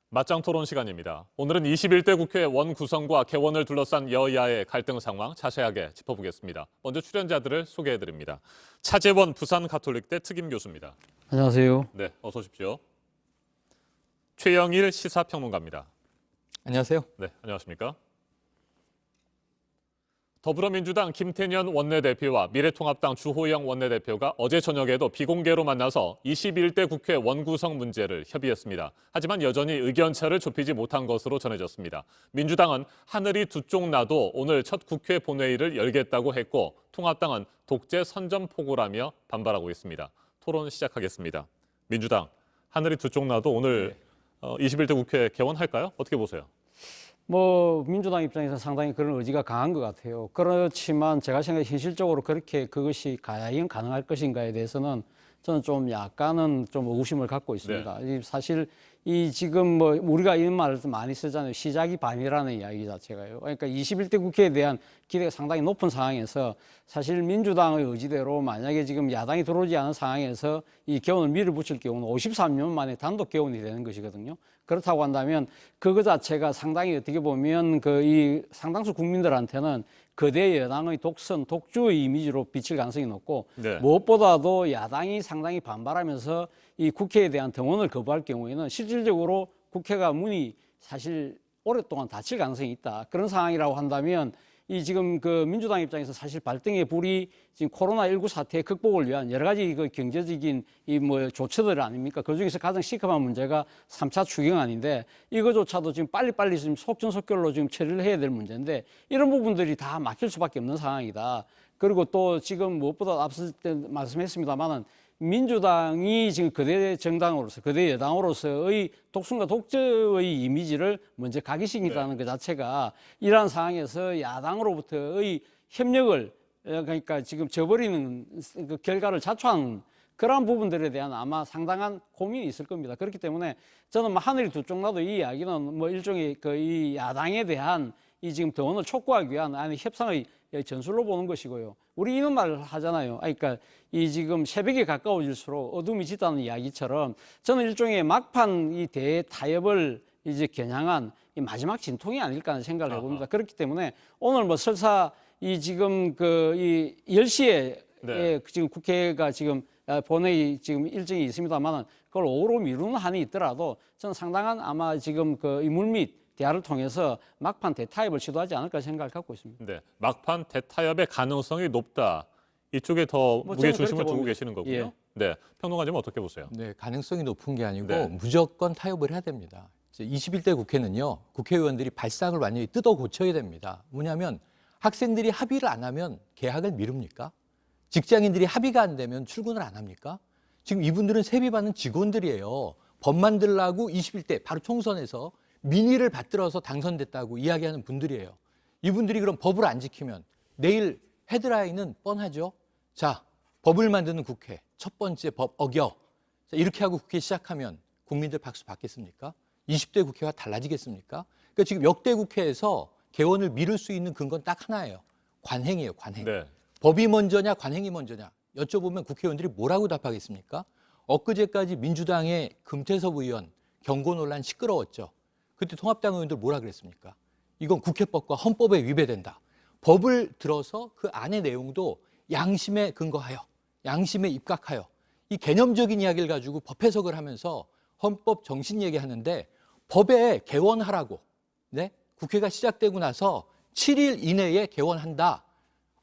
맞짱 토론 시간입니다. 오늘은 21대 국회 원구성과 개원을 둘러싼 여야의 갈등 상황 자세하게 짚어보겠습니다. 먼저 출연자들을 소개해드립니다. 차재원 부산가톨릭대 특임교수입니다. 안녕하세요. 네, 어서 오십시오. 최영일 시사평론가입니다. 안녕하세요. 네, 안녕하십니까? 더불어민주당 김태년 원내대표와 미래통합당 주호영 원내대표가 어제 저녁에도 비공개로 만나서 21대 국회 원구성 문제를 협의했습니다. 하지만 여전히 의견차를 좁히지 못한 것으로 전해졌습니다. 민주당은 하늘이 두 쪽 나도 오늘 첫 국회 본회의를 열겠다고 했고 통합당은 독재 선전포고라며 반발하고 있습니다. 토론 시작하겠습니다. 민주당, 하늘이 두 쪽 나도 오늘 21대 국회 개원할까요? 어떻게 보세요? 뭐 민주당 입장에서 상당히 그런 의지가 강한 것 같아요. 그렇지만 제가 생각해 현실적으로 그렇게 그것이 과연 가능할 것인가에 대해서는 저는 좀 약간은 좀 의구심을 갖고 있습니다. 이 사실 이 지금 뭐 우리가 이런 말을 많이 쓰잖아요. 시작이 반이라는 이야기 자체가요. 그러니까 21대 국회에 대한 기대가 상당히 높은 상황에서 사실 민주당의 의지대로 만약에 지금 야당이 들어오지 않은 상황에서 이 개원을 밀어붙일 경우는 53년 만에 단독 개원이 되는 것이거든요. 그렇다고 한다면 그거 자체가 상당히 어떻게 보면 이 상당수 국민들한테는 거대 여당의 독선, 독주의 이미지로 비칠 가능성이 높고 네. 무엇보다도 야당이 상당히 반발하면서 이 국회에 대한 등원을 거부할 경우에는 실질적으로 국회가 문이 사실 오랫동안 닫힐 가능성이 있다. 그런 상황이라고 한다면 이 지금 그 민주당 입장에서 사실 발등의 불이 지금 코로나19 사태 극복을 위한 여러 가지 그 경제적인 이 뭐 조처들 아닙니까? 그 중에서 가장 시급한 문제가 3차 추경안인데 이거조차도 지금 빨리빨리 지금 속전속결로 지금 처리를 해야 될 문제인데 이런 부분들이 다 막힐 수밖에 없는 상황이다. 그리고 또 지금 무엇보다 앞서 때 말씀했습니다만은 민주당이 지금 거대 정당으로서, 거대 여당으로서의 독순과 독재의 이미지를 먼저 각인시킨다는 것 자체가 이러한 상황에서 야당으로부터의 협력을 그러니까 지금 저버리는 그 결과를 자초한 그러한 부분들에 대한 아마 상당한 고민이 있을 겁니다. 그렇기 때문에 저는 뭐 하늘이 두 쪽 나도 이 이야기는 뭐 일종의 이 야당에 대한 이 지금 등원을 촉구하기 위한 협상의 전술로 보는 것이고요. 우리 이런 말을 하잖아요. 그러니까 이 지금 새벽에 가까워질수록 어둠이 짙다는 이야기처럼 저는 일종의 막판 이 대타협을 이제 겨냥한 이 마지막 진통이 아닐까 하는 생각을 해봅니다. 그렇기 때문에 오늘 뭐 설사 이 지금 이 10시에 지금 국회가 지금 본회의 지금 일정이 있습니다만은 그걸 오후로 미루는 한이 있더라도 저는 상당한 아마 지금 이 물밑 대화를 통해서 막판 대타협을 시도하지 않을까 생각을 갖고 있습니다. 네, 막판 대타협의 가능성이 높다. 이쪽에 더 무게 중심을 두고 계시는 거고요. 예. 네, 평론가님은 어떻게 보세요? 네, 가능성이 높은 게 아니고 네. 무조건 타협을 해야 됩니다. 21대 국회는요, 국회의원들이 발상을 완전히 뜯어 고쳐야 됩니다. 뭐냐면 학생들이 합의를 안 하면 개학을 미룹니까? 직장인들이 합의가 안 되면 출근을 안 합니까? 지금 이분들은 세비 받는 직원들이에요. 법 만들라고 21대 바로 총선에서 민의를 받들어서 당선됐다고 이야기하는 분들이에요. 이분들이 그럼 법을 안 지키면 내일 헤드라인은 뻔하죠. 자, 법을 만드는 국회, 첫 번째 법 어겨. 자, 이렇게 하고 국회 시작하면 국민들 박수 받겠습니까? 20대 국회와 달라지겠습니까? 그러니까 지금 역대 국회에서 개원을 미룰 수 있는 근거는 딱 하나예요. 관행이에요, 관행. 네. 법이 먼저냐, 관행이 먼저냐. 여쭤보면 국회의원들이 뭐라고 답하겠습니까? 엊그제까지 민주당의 금태섭 의원 경고 논란 시끄러웠죠. 그때 통합당 의원들 뭐라 그랬습니까? 이건 국회법과 헌법에 위배된다. 법을 들어서 그 안의 내용도 양심에 근거하여, 양심에 입각하여 이 개념적인 이야기를 가지고 법 해석을 하면서 헌법 정신 얘기하는데 법에 개원하라고, 네? 국회가 시작되고 나서 7일 이내에 개원한다.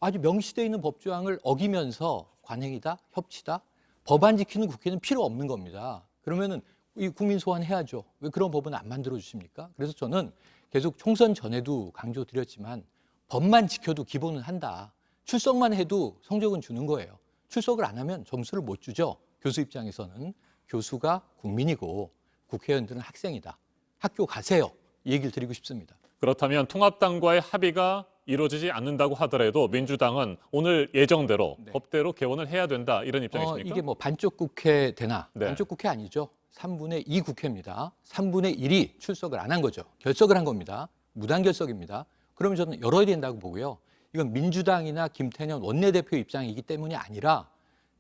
아주 명시되어 있는 법조항을 어기면서 관행이다, 협치다. 법 안 지키는 국회는 필요 없는 겁니다. 그러면은 이 국민 소환해야죠. 왜 그런 법은 안 만들어 주십니까? 그래서 저는 계속 총선 전에도 강조드렸지만 법만 지켜도 기본은 한다. 출석만 해도 성적은 주는 거예요. 출석을 안 하면 점수를 못 주죠. 교수 입장에서는 교수가 국민이고 국회의원들은 학생이다. 학교 가세요. 이 얘기를 드리고 싶습니다. 그렇다면 통합당과의 합의가 이루어지지 않는다고 하더라도 민주당은 오늘 예정대로 법대로 개원을 해야 된다 이런 입장이십니까? 이게 뭐 반쪽 국회 되나? 네. 반쪽 국회 아니죠. 3분의 2 국회입니다. 3분의 1이 출석을 안 한 거죠. 결석을 한 겁니다. 무단결석입니다. 그러면 저는 열어야 된다고 보고요. 이건 민주당이나 김태년 원내대표 입장이기 때문이 아니라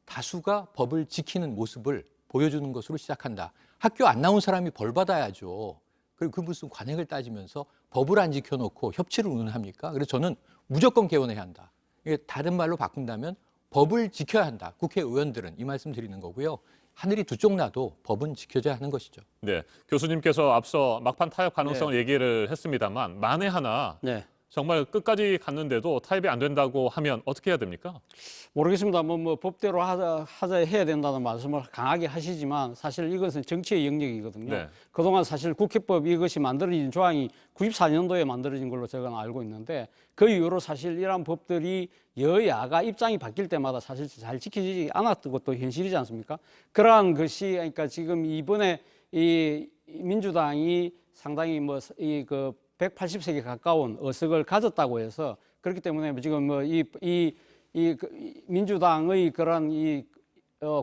다수가 법을 지키는 모습을 보여주는 것으로 시작한다. 학교 안 나온 사람이 벌 받아야죠. 그리고 그 무슨 관행을 따지면서 법을 안 지켜놓고 협치를 운운합니까? 그래서 저는 무조건 개원해야 한다. 이게 다른 말로 바꾼다면 법을 지켜야 한다. 국회의원들은 이 말씀 드리는 거고요. 하늘이 두 쪽 나도 법은 지켜져야 하는 것이죠. 네, 교수님께서 앞서 막판 타협 가능성을 얘기를 했습니다만 만에 하나 정말 끝까지 갔는데도 타협이 안 된다고 하면 어떻게 해야 됩니까? 모르겠습니다. 뭐 법대로 하자 해야 된다는 말씀을 강하게 하시지만 사실 이것은 정치의 영역이거든요. 네. 그동안 사실 국회법 이것이 만들어진 조항이 94년도에 만들어진 걸로 제가 알고 있는데 그 이후로 사실 이러한 법들이 여야가 입장이 바뀔 때마다 사실 잘 지켜지지 않았던 것도 현실이지 않습니까? 그러한 것이 그러니까 지금 이번에 이 민주당이 상당히 뭐 이 그 180석에 가까운 의석을 가졌다고 해서 그렇기 때문에 지금 뭐 민주당의 그런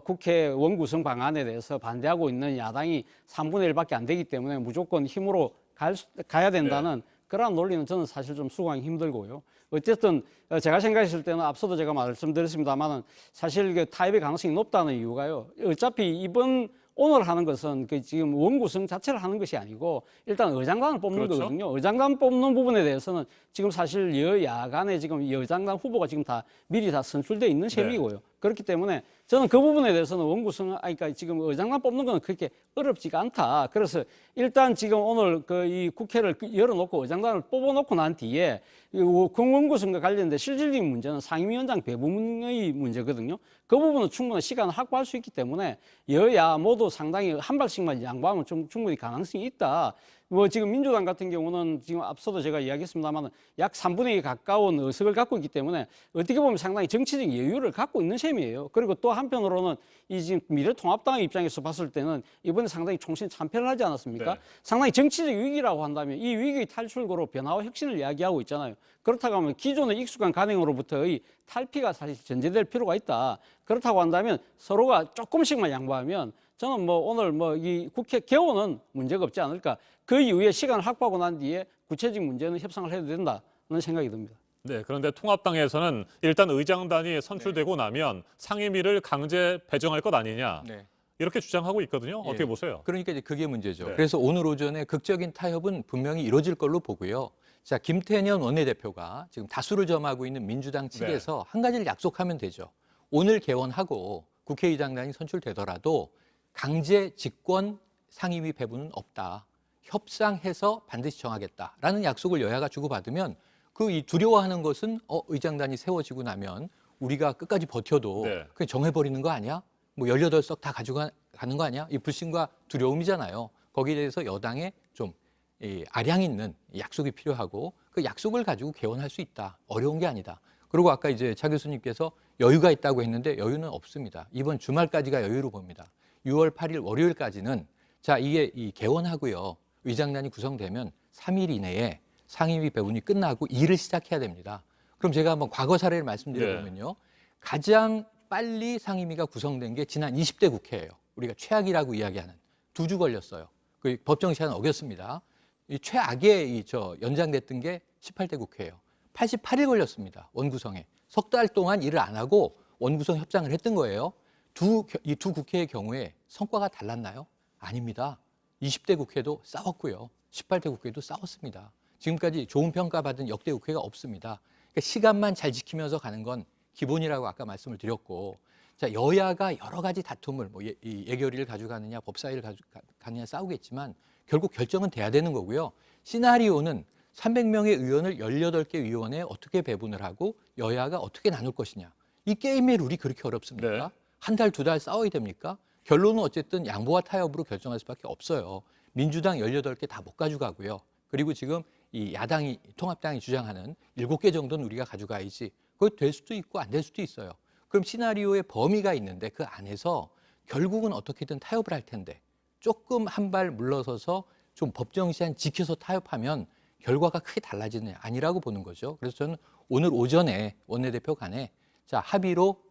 국회 원구성 방안에 대해서 반대하고 있는 야당이 3분의 1밖에 안 되기 때문에 무조건 힘으로 가야 된다는 그러한 논리는 저는 사실 좀 수긍하기 힘들고요. 어쨌든 제가 생각했을 때는 앞서도 제가 말씀드렸습니다만은 사실 그 타협의 가능성이 높다는 이유가요. 어차피 오늘 하는 것은 그 지금 원구성 자체를 하는 것이 아니고 일단 의장단을 뽑는 그렇죠. 거거든요. 의장단 뽑는 부분에 대해서는 지금 사실 여야 간에 지금 의장단 후보가 지금 다 미리 다 선출돼 있는 셈이고요. 그렇기 때문에 저는 그 부분에 대해서는 그러니까 지금 의장단 뽑는 건 그렇게 어렵지가 않다. 그래서 일단 지금 오늘 이 국회를 열어놓고 의장단을 뽑아놓고 난 뒤에 원구성과 관련된 실질적인 문제는 상임위원장 배분의 문제거든요. 그 부분은 충분히 시간을 확보할 수 있기 때문에 여야 모두 상당히 한 발씩만 양보하면 충분히 가능성이 있다. 뭐 지금 민주당 같은 경우는 지금 앞서도 제가 이야기했습니다만 약 3분의 2 가까운 의석을 갖고 있기 때문에 어떻게 보면 상당히 정치적 여유를 갖고 있는 셈이에요. 그리고 또 한편으로는 이 지금 미래통합당 입장에서 봤을 때는 이번에 상당히 총선 참패를 하지 않았습니까? 네. 상당히 정치적 위기라고 한다면 이 위기의 탈출구로 변화와 혁신을 이야기하고 있잖아요. 그렇다고 하면 기존의 익숙한 관행으로부터의 탈피가 사실 전제될 필요가 있다. 그렇다고 한다면 서로가 조금씩만 양보하면 저는 뭐 오늘 뭐 이 국회 개원은 문제가 없지 않을까. 그 이후에 시간을 확보하고 난 뒤에 구체적 문제는 협상을 해도 된다는 생각이 듭니다. 네, 그런데 통합당에서는 일단 의장단이 선출되고 나면 상임위를 강제 배정할 것 아니냐. 네. 이렇게 주장하고 있거든요. 어떻게 보세요? 그러니까 이제 그게 문제죠. 네. 그래서 오늘 오전에 극적인 타협은 분명히 이루어질 걸로 보고요. 자, 김태년 원내대표가 지금 다수를 점하고 있는 민주당 측에서 한 가지를 약속하면 되죠. 오늘 개원하고 국회의장단이 선출되더라도 강제 직권 상임위 배분은 없다. 협상해서 반드시 정하겠다라는 약속을 여야가 주고받으면 이 두려워하는 것은 의장단이 세워지고 나면 우리가 끝까지 버텨도 그냥 정해버리는 거 아니야? 뭐 18석 다 가져가는 거 아니야? 이 불신과 두려움이잖아요. 거기에 대해서 여당에 좀 아량 있는 약속이 필요하고 그 약속을 가지고 개원할 수 있다. 어려운 게 아니다. 그리고 아까 이제 차 교수님께서 여유가 있다고 했는데 여유는 없습니다. 이번 주말까지가 여유로 봅니다. 6월 8일 월요일까지는 자 이게 개원하고요. 의장단이 구성되면 3일 이내에 상임위 배분이 끝나고 일을 시작해야 됩니다. 그럼 제가 한번 과거 사례를 말씀드려보면요. 가장 빨리 상임위가 구성된 게 지난 20대 국회예요. 우리가 최악이라고 이야기하는 2주 걸렸어요. 그 법정 시간 어겼습니다. 이 최악의 연장됐던 게 18대 국회예요. 88일 걸렸습니다. 원구성에. 석 달 동안 일을 안 하고 원구성 협상을 했던 거예요. 이 두 국회의 경우에 성과가 달랐나요? 아닙니다. 20대 국회도 싸웠고요. 18대 국회도 싸웠습니다. 지금까지 좋은 평가받은 역대 국회가 없습니다. 그러니까 시간만 잘 지키면서 가는 건 기본이라고 아까 말씀을 드렸고, 자 여야가 여러 가지 다툼을 예결위를 가져가느냐 법사위를 가느냐 싸우겠지만 결국 결정은 돼야 되는 거고요. 시나리오는 300명의 의원을 18개 위원회에 어떻게 배분을 하고 여야가 어떻게 나눌 것이냐. 이 게임의 룰이 그렇게 어렵습니까? 한 달, 2달 싸워야 됩니까? 결론은 어쨌든 양보와 타협으로 결정할 수밖에 없어요. 민주당 18개 다 못 가져가고요. 그리고 지금 이 통합당이 주장하는 7개 정도는 우리가 가져가야지. 그거 될 수도 있고 안 될 수도 있어요. 그럼 시나리오의 범위가 있는데 그 안에서 결국은 어떻게든 타협을 할 텐데 조금 한 발 물러서서 좀 법정 시한 지켜서 타협하면 결과가 크게 달라지느냐 아니라고 보는 거죠. 그래서 저는 오늘 오전에 원내대표 간에 자 합의로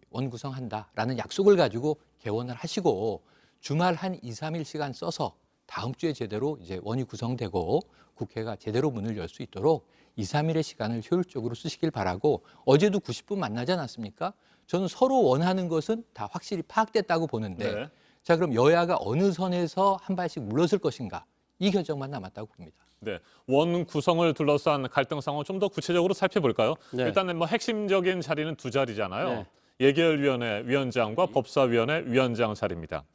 원구성한다라는 약속을 가지고 개원을 하시고 주말 한 2, 3일 시간 써서 다음 주에 제대로 이제 원이 구성되고 국회가 제대로 문을 열 수 있도록 2, 3일의 시간을 효율적으로 쓰시길 바라고 어제도 90분 만나지 않았습니까? 저는 서로 원하는 것은 다 확실히 파악됐다고 보는데 자 그럼 여야가 어느 선에서 한 발씩 물러설 것인가 이 결정만 남았다고 봅니다. 네, 원 구성을 둘러싼 갈등 상황을 좀 더 구체적으로 살펴볼까요? 일단은 뭐 핵심적인 자리는 두 자리잖아요. 예결위원회 위원장과 법사위원회 위원장 자리입니다.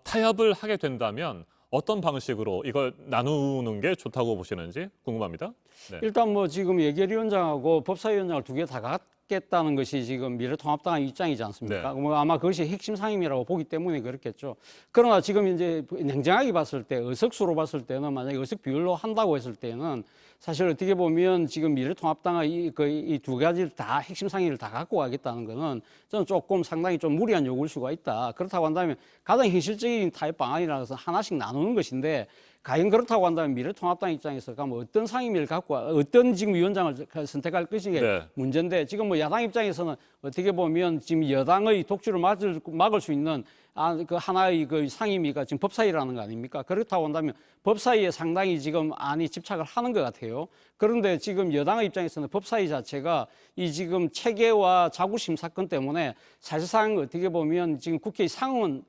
타협을 하게 된다면 어떤 방식으로 이걸 나누는 게 좋다고 보시는지 궁금합니다. 네. 일단 뭐 지금 예결위원장하고 법사위원장을 두 개 다 갖겠다는 것이 지금 미래통합당의 입장이지 않습니까? 네. 뭐 아마 그것이 핵심 상임이라고 보기 때문에 그렇겠죠. 그러나 지금 이제 냉정하게 봤을 때 의석수로 봤을 때는 만약에 의석 비율로 한다고 했을 때는 사실 어떻게 보면 지금 미래통합당의 이 두 가지를 다 핵심 상임을 다 갖고 가겠다는 거는 저는 조금 상당히 좀 무리한 요구일 수가 있다. 그렇다고 한다면 가장 현실적인 타협 방안이라서 하나씩 나누는 것인데 과연 그렇다고 한다면 미래통합당 입장에서 뭐 어떤 상임위를 갖고 어떤 지금 위원장을 선택할 것이게 네. 문제인데 지금 뭐 야당 입장에서는 어떻게 보면 지금 여당의 독주를 막을 수 있는 그 하나의 그 상임위가 지금 법사위라는 거 아닙니까? 그렇다고 한다면 법사위에 상당히 지금 안이 집착을 하는 것 같아요. 그런데 지금 여당의 입장에서는 법사위 자체가 이 지금 체계와 자구심 사건 때문에 사실상 어떻게 보면 지금 국회의 상원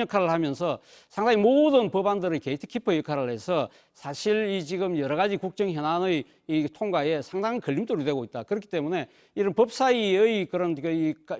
역할을 하면서 상당히 모든 법안들의 게이트키퍼 역할을 해서 사실 이 지금 여러 가지 국정 현안의 이 통과에 상당한 걸림돌이 되고 있다. 그렇기 때문에 이런 법사위의 그런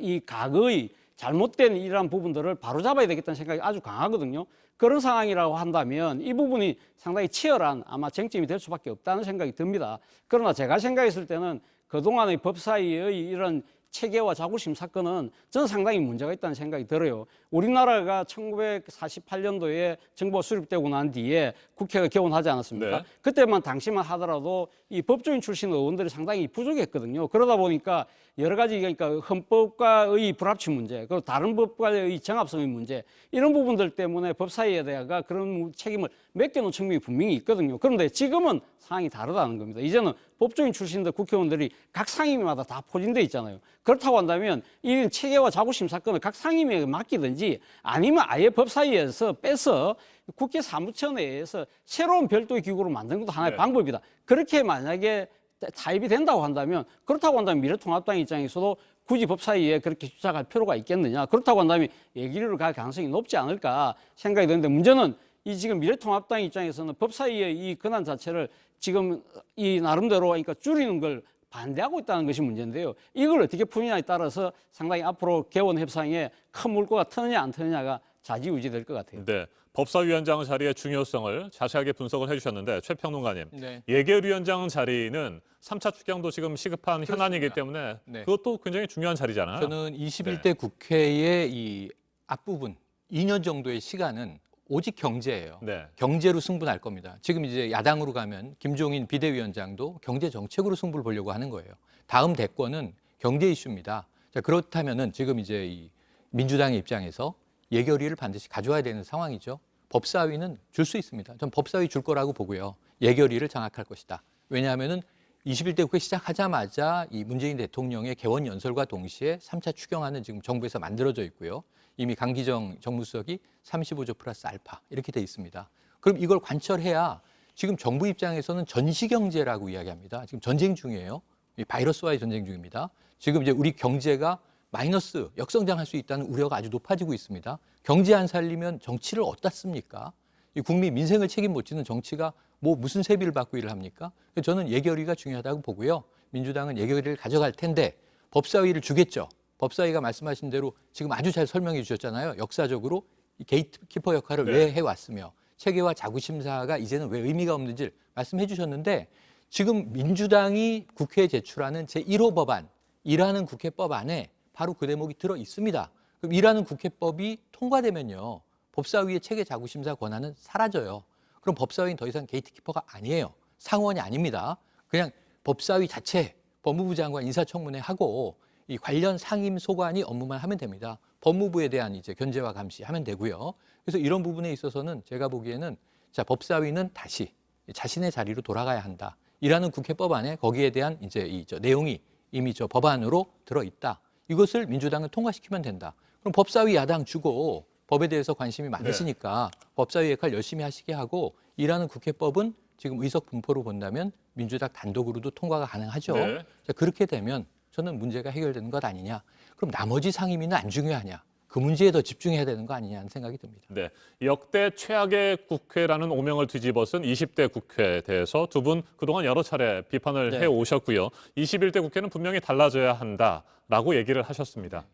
이 과거의 잘못된 이러한 부분들을 바로잡아야 되겠다는 생각이 아주 강하거든요. 그런 상황이라고 한다면 이 부분이 상당히 치열한 아마 쟁점이 될 수밖에 없다는 생각이 듭니다. 그러나 제가 생각했을 때는 그동안의 법사위의 이런 체계와 자구심 사건은 저는 상당히 문제가 있다는 생각이 들어요. 우리나라가 1948년도에 정부가 수립되고 난 뒤에 국회가 개원하지 않았습니까? 네. 그때만 당시만 하더라도 이 법조인 출신 의원들이 상당히 부족했거든요. 그러다 보니까 여러 가지 그러니까 헌법과의 불합치 문제, 그리고 다른 법과의 정합성의 문제 이런 부분들 때문에 법사위에다가 그런 책임을 맡겨놓은 측면이 분명히 있거든요. 그런데 지금은 상황이 다르다는 겁니다. 이제는 법조인 출신들 국회의원들이 각 상임위마다 다 포진돼 있잖아요. 그렇다고 한다면 이 체계와 자구심 사건을 각 상임위에 맡기든지 아니면 아예 법사위에서 빼서 국회 사무처 내에서 새로운 별도의 기구를 만드는 것도 하나의 네. 방법이다. 그렇게 만약에 타입이 된다고 한다면 그렇다고 한다면 미래통합당 입장에서도 굳이 법사위에 그렇게 주장할 필요가 있겠느냐. 그렇다고 한다면 예결위로 갈 가능성이 높지 않을까 생각이 드는데 문제는 이 지금 미래통합당 입장에서는 법사위의 이 권한 자체를 지금 이 나름대로 그러니까 줄이는 걸 반대하고 있다는 것이 문제인데요. 이걸 어떻게 푸느냐에 따라서 상당히 앞으로 개원 협상에 큰 물꼬가 트느냐 안 트느냐가 좌지우지될 것 같아요. 네. 법사위원장 자리의 중요성을 자세하게 분석을 해주셨는데 최 평론가님, 네. 예결위원장 자리는 3차 추경도 지금 시급한 그렇습니다. 현안이기 때문에 네. 그것도 굉장히 중요한 자리잖아요. 저는 21대 국회의 이 앞부분 2년 정도의 시간은 오직 경제예요. 네. 경제로 승부할 겁니다. 지금 이제 야당으로 가면 김종인 비대위원장도 경제 정책으로 승부를 보려고 하는 거예요. 다음 대권은 경제 이슈입니다. 자, 그렇다면은 지금 이제 이 민주당의 입장에서 예결위를 반드시 가져와야 되는 상황이죠. 법사위는 줄 수 있습니다. 전 법사위 줄 거라고 보고요. 예결위를 장악할 것이다. 왜냐하면은 21대 국회 시작하자마자 이 문재인 대통령의 개원 연설과 동시에 3차 추경안은 지금 정부에서 만들어져 있고요. 이미 강기정 정무수석이 35조 플러스 알파 이렇게 돼 있습니다. 그럼 이걸 관철해야 지금 정부 입장에서는 전시경제라고 이야기합니다. 지금 전쟁 중이에요. 이 바이러스와의 전쟁 중입니다. 지금 이제 우리 경제가 마이너스 역성장할 수 있다는 우려가 아주 높아지고 있습니다. 경제 안 살리면 정치를 어디다 씁니까? 이 국민 민생을 책임 못 지는 정치가 뭐 무슨 세비를 받고 일을 합니까? 저는 예결위가 중요하다고 보고요. 민주당은 예결위를 가져갈 텐데 법사위를 주겠죠. 법사위가 말씀하신 대로 지금 아주 잘 설명해 주셨잖아요. 역사적으로 이 게이트키퍼 역할을 네. 왜 해왔으며 체계와 자구심사가 이제는 왜 의미가 없는지를 말씀해 주셨는데 지금 민주당이 국회에 제출하는 제1호 법안이라는 국회법 안에 바로 그 대목이 들어 있습니다. 그럼 이라는 국회법이 통과되면요. 법사위의 체계 자구심사 권한은 사라져요. 그럼 법사위는 더 이상 게이트키퍼가 아니에요. 상원이 아닙니다. 그냥 법사위 자체 법무부 장관 인사청문회 하고 이 관련 상임 소관이 업무만 하면 됩니다. 법무부에 대한 이제 견제와 감시하면 되고요. 그래서 이런 부분에 있어서는 제가 보기에는 자, 법사위는 다시 자신의 자리로 돌아가야 한다. 이라는 국회법 안에 거기에 대한 이제 내용이 이미 법안으로 들어 있다. 이것을 민주당은 통과시키면 된다. 그럼 법사위 야당 주고 법에 대해서 관심이 많으시니까 법사위 역할 열심히 하시게 하고 이라는 국회법은 지금 의석 분포로 본다면 민주당 단독으로도 통과가 가능하죠. 네. 자, 그렇게 되면 저는 문제가 해결되는 것 아니냐. 그럼 나머지 상임위는 안 중요하냐. 그 문제에 더 집중해야 되는 거 아니냐는 생각이 듭니다. 네, 역대 최악의 국회라는 오명을 뒤집어쓴 20대 국회에 대해서 두 분 그동안 여러 차례 비판을 네. 해오셨고요. 21대 국회는 분명히 달라져야 한다라고 얘기를 하셨습니다.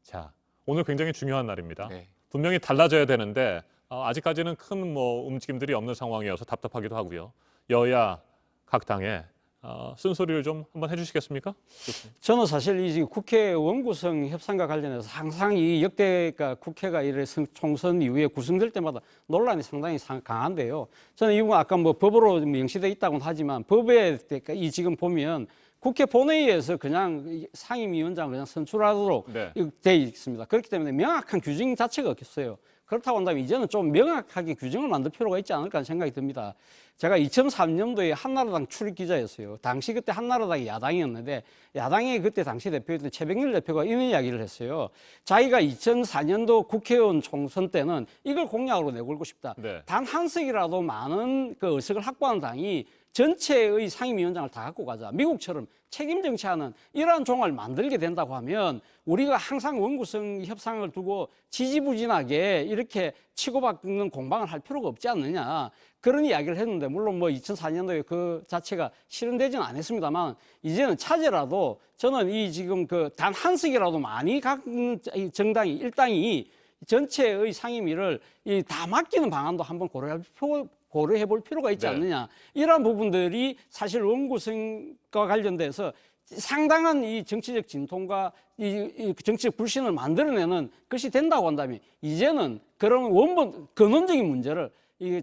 자, 오늘 굉장히 중요한 날입니다. 네. 분명히 달라져야 되는데 아직까지는 큰 움직임들이 없는 상황이어서 답답하기도 하고요. 여야 각 당에 쓴소리를 좀 한번 해주시겠습니까? 저는 사실 이 국회 원구성 협상과 관련해서 항상 이 역대가 국회가 이래 총선 이후에 구성될 때마다 논란이 상당히 강한데요. 저는 이거 아까 법으로 명시돼 있다고는 하지만 법에 이 지금 보면 국회 본회의에서 그냥 상임위원장을 그냥 선출하도록 돼 있습니다. 그렇기 때문에 명확한 규정 자체가 없겠어요. 그렇다고 한다면 이제는 좀 명확하게 규정을 만들 필요가 있지 않을까 하는 생각이 듭니다. 제가 2003년도에 한나라당 출입 기자였어요. 당시 그때 한나라당이 야당이었는데 야당의 그때 당시 대표였던 최백렬 대표가 이런 이야기를 했어요. 자기가 2004년도 국회의원 총선 때는 이걸 공약으로 내걸고 싶다. 단 한 석이라도 많은 그 의석을 확보하는 당이 전체의 상임위원장을 다 갖고 가자. 미국처럼 책임 정치하는 이러한 종을 만들게 된다고 하면 우리가 항상 원구성 협상을 두고 지지부진하게 이렇게 치고받는 공방을 할 필요가 없지 않느냐. 그런 이야기를 했는데 물론 2004년도에 그 자체가 실현되지는 않았습니다만 이제는 차제라도 저는 이 지금 그 단 한 석이라도 많이 갖는 정당이 일당이 전체의 상임위를 다 맡기는 방안도 한번 고려해 볼 필요가 있지 않느냐. 이러한 부분들이 사실 원구성과 관련돼서 상당한 이 정치적 진통과 이 정치적 불신을 만들어내는 것이 된다고 한다면 이제는 그런 근원적인 문제를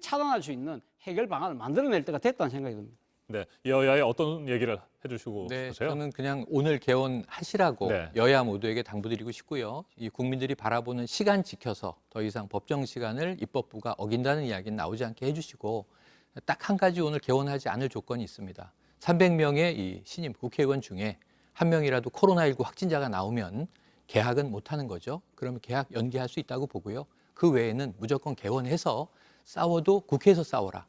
차단할 수 있는 해결 방안을 만들어낼 때가 됐다는 생각이 듭니다. 네, 여야에 어떤 얘기를 해주시고 싶으세요? 저는 그냥 오늘 개원하시라고 여야 모두에게 당부드리고 싶고요. 이 국민들이 바라보는 시간 지켜서 더 이상 법정 시간을 입법부가 어긴다는 이야기는 나오지 않게 해주시고 딱 한 가지 오늘 개원하지 않을 조건이 있습니다. 300명의 이 신임 국회의원 중에 한 명이라도 코로나19 확진자가 나오면 개학은 못하는 거죠. 그러면 개학 연기할 수 있다고 보고요. 그 외에는 무조건 개원해서 싸워도 국회에서 싸워라.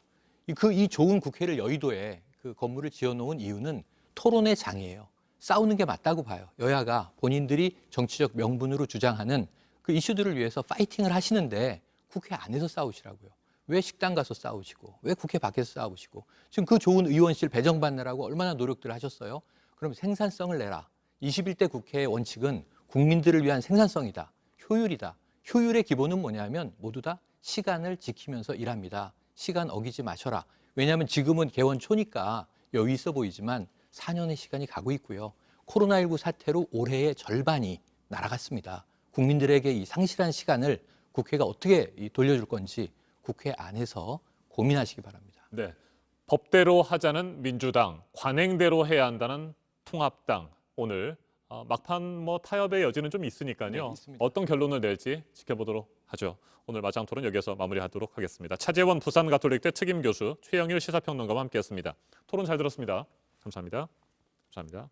이 좋은 국회를 여의도에 그 건물을 지어놓은 이유는 토론의 장이에요. 싸우는 게 맞다고 봐요. 여야가 본인들이 정치적 명분으로 주장하는 그 이슈들을 위해서 파이팅을 하시는데 국회 안에서 싸우시라고요. 왜 식당 가서 싸우시고 왜 국회 밖에서 싸우시고 지금 그 좋은 의원실 배정받느라고 얼마나 노력들을 하셨어요. 그럼 생산성을 내라. 21대 국회의 원칙은 국민들을 위한 생산성이다. 효율이다. 효율의 기본은 뭐냐면 모두 다 시간을 지키면서 일합니다. 시간 어기지 마셔라. 왜냐하면 지금은 개원 초니까 여유 있어 보이지만 4년의 시간이 가고 있고요. 코로나19 사태로 올해의 절반이 날아갔습니다. 국민들에게 이 상실한 시간을 국회가 어떻게 돌려줄 건지 국회 안에서 고민하시기 바랍니다. 네, 법대로 하자는 민주당, 관행대로 해야 한다는 통합당. 오늘 막판 타협의 여지는 좀 있으니까요. 어떤 결론을 낼지 지켜보도록 하죠. 오늘 마장 토론 여기서 마무리하도록 하겠습니다. 차재원 부산가톨릭대 책임교수, 최영일 시사평론가와 함께했습니다. 토론 잘 들었습니다. 감사합니다. 감사합니다.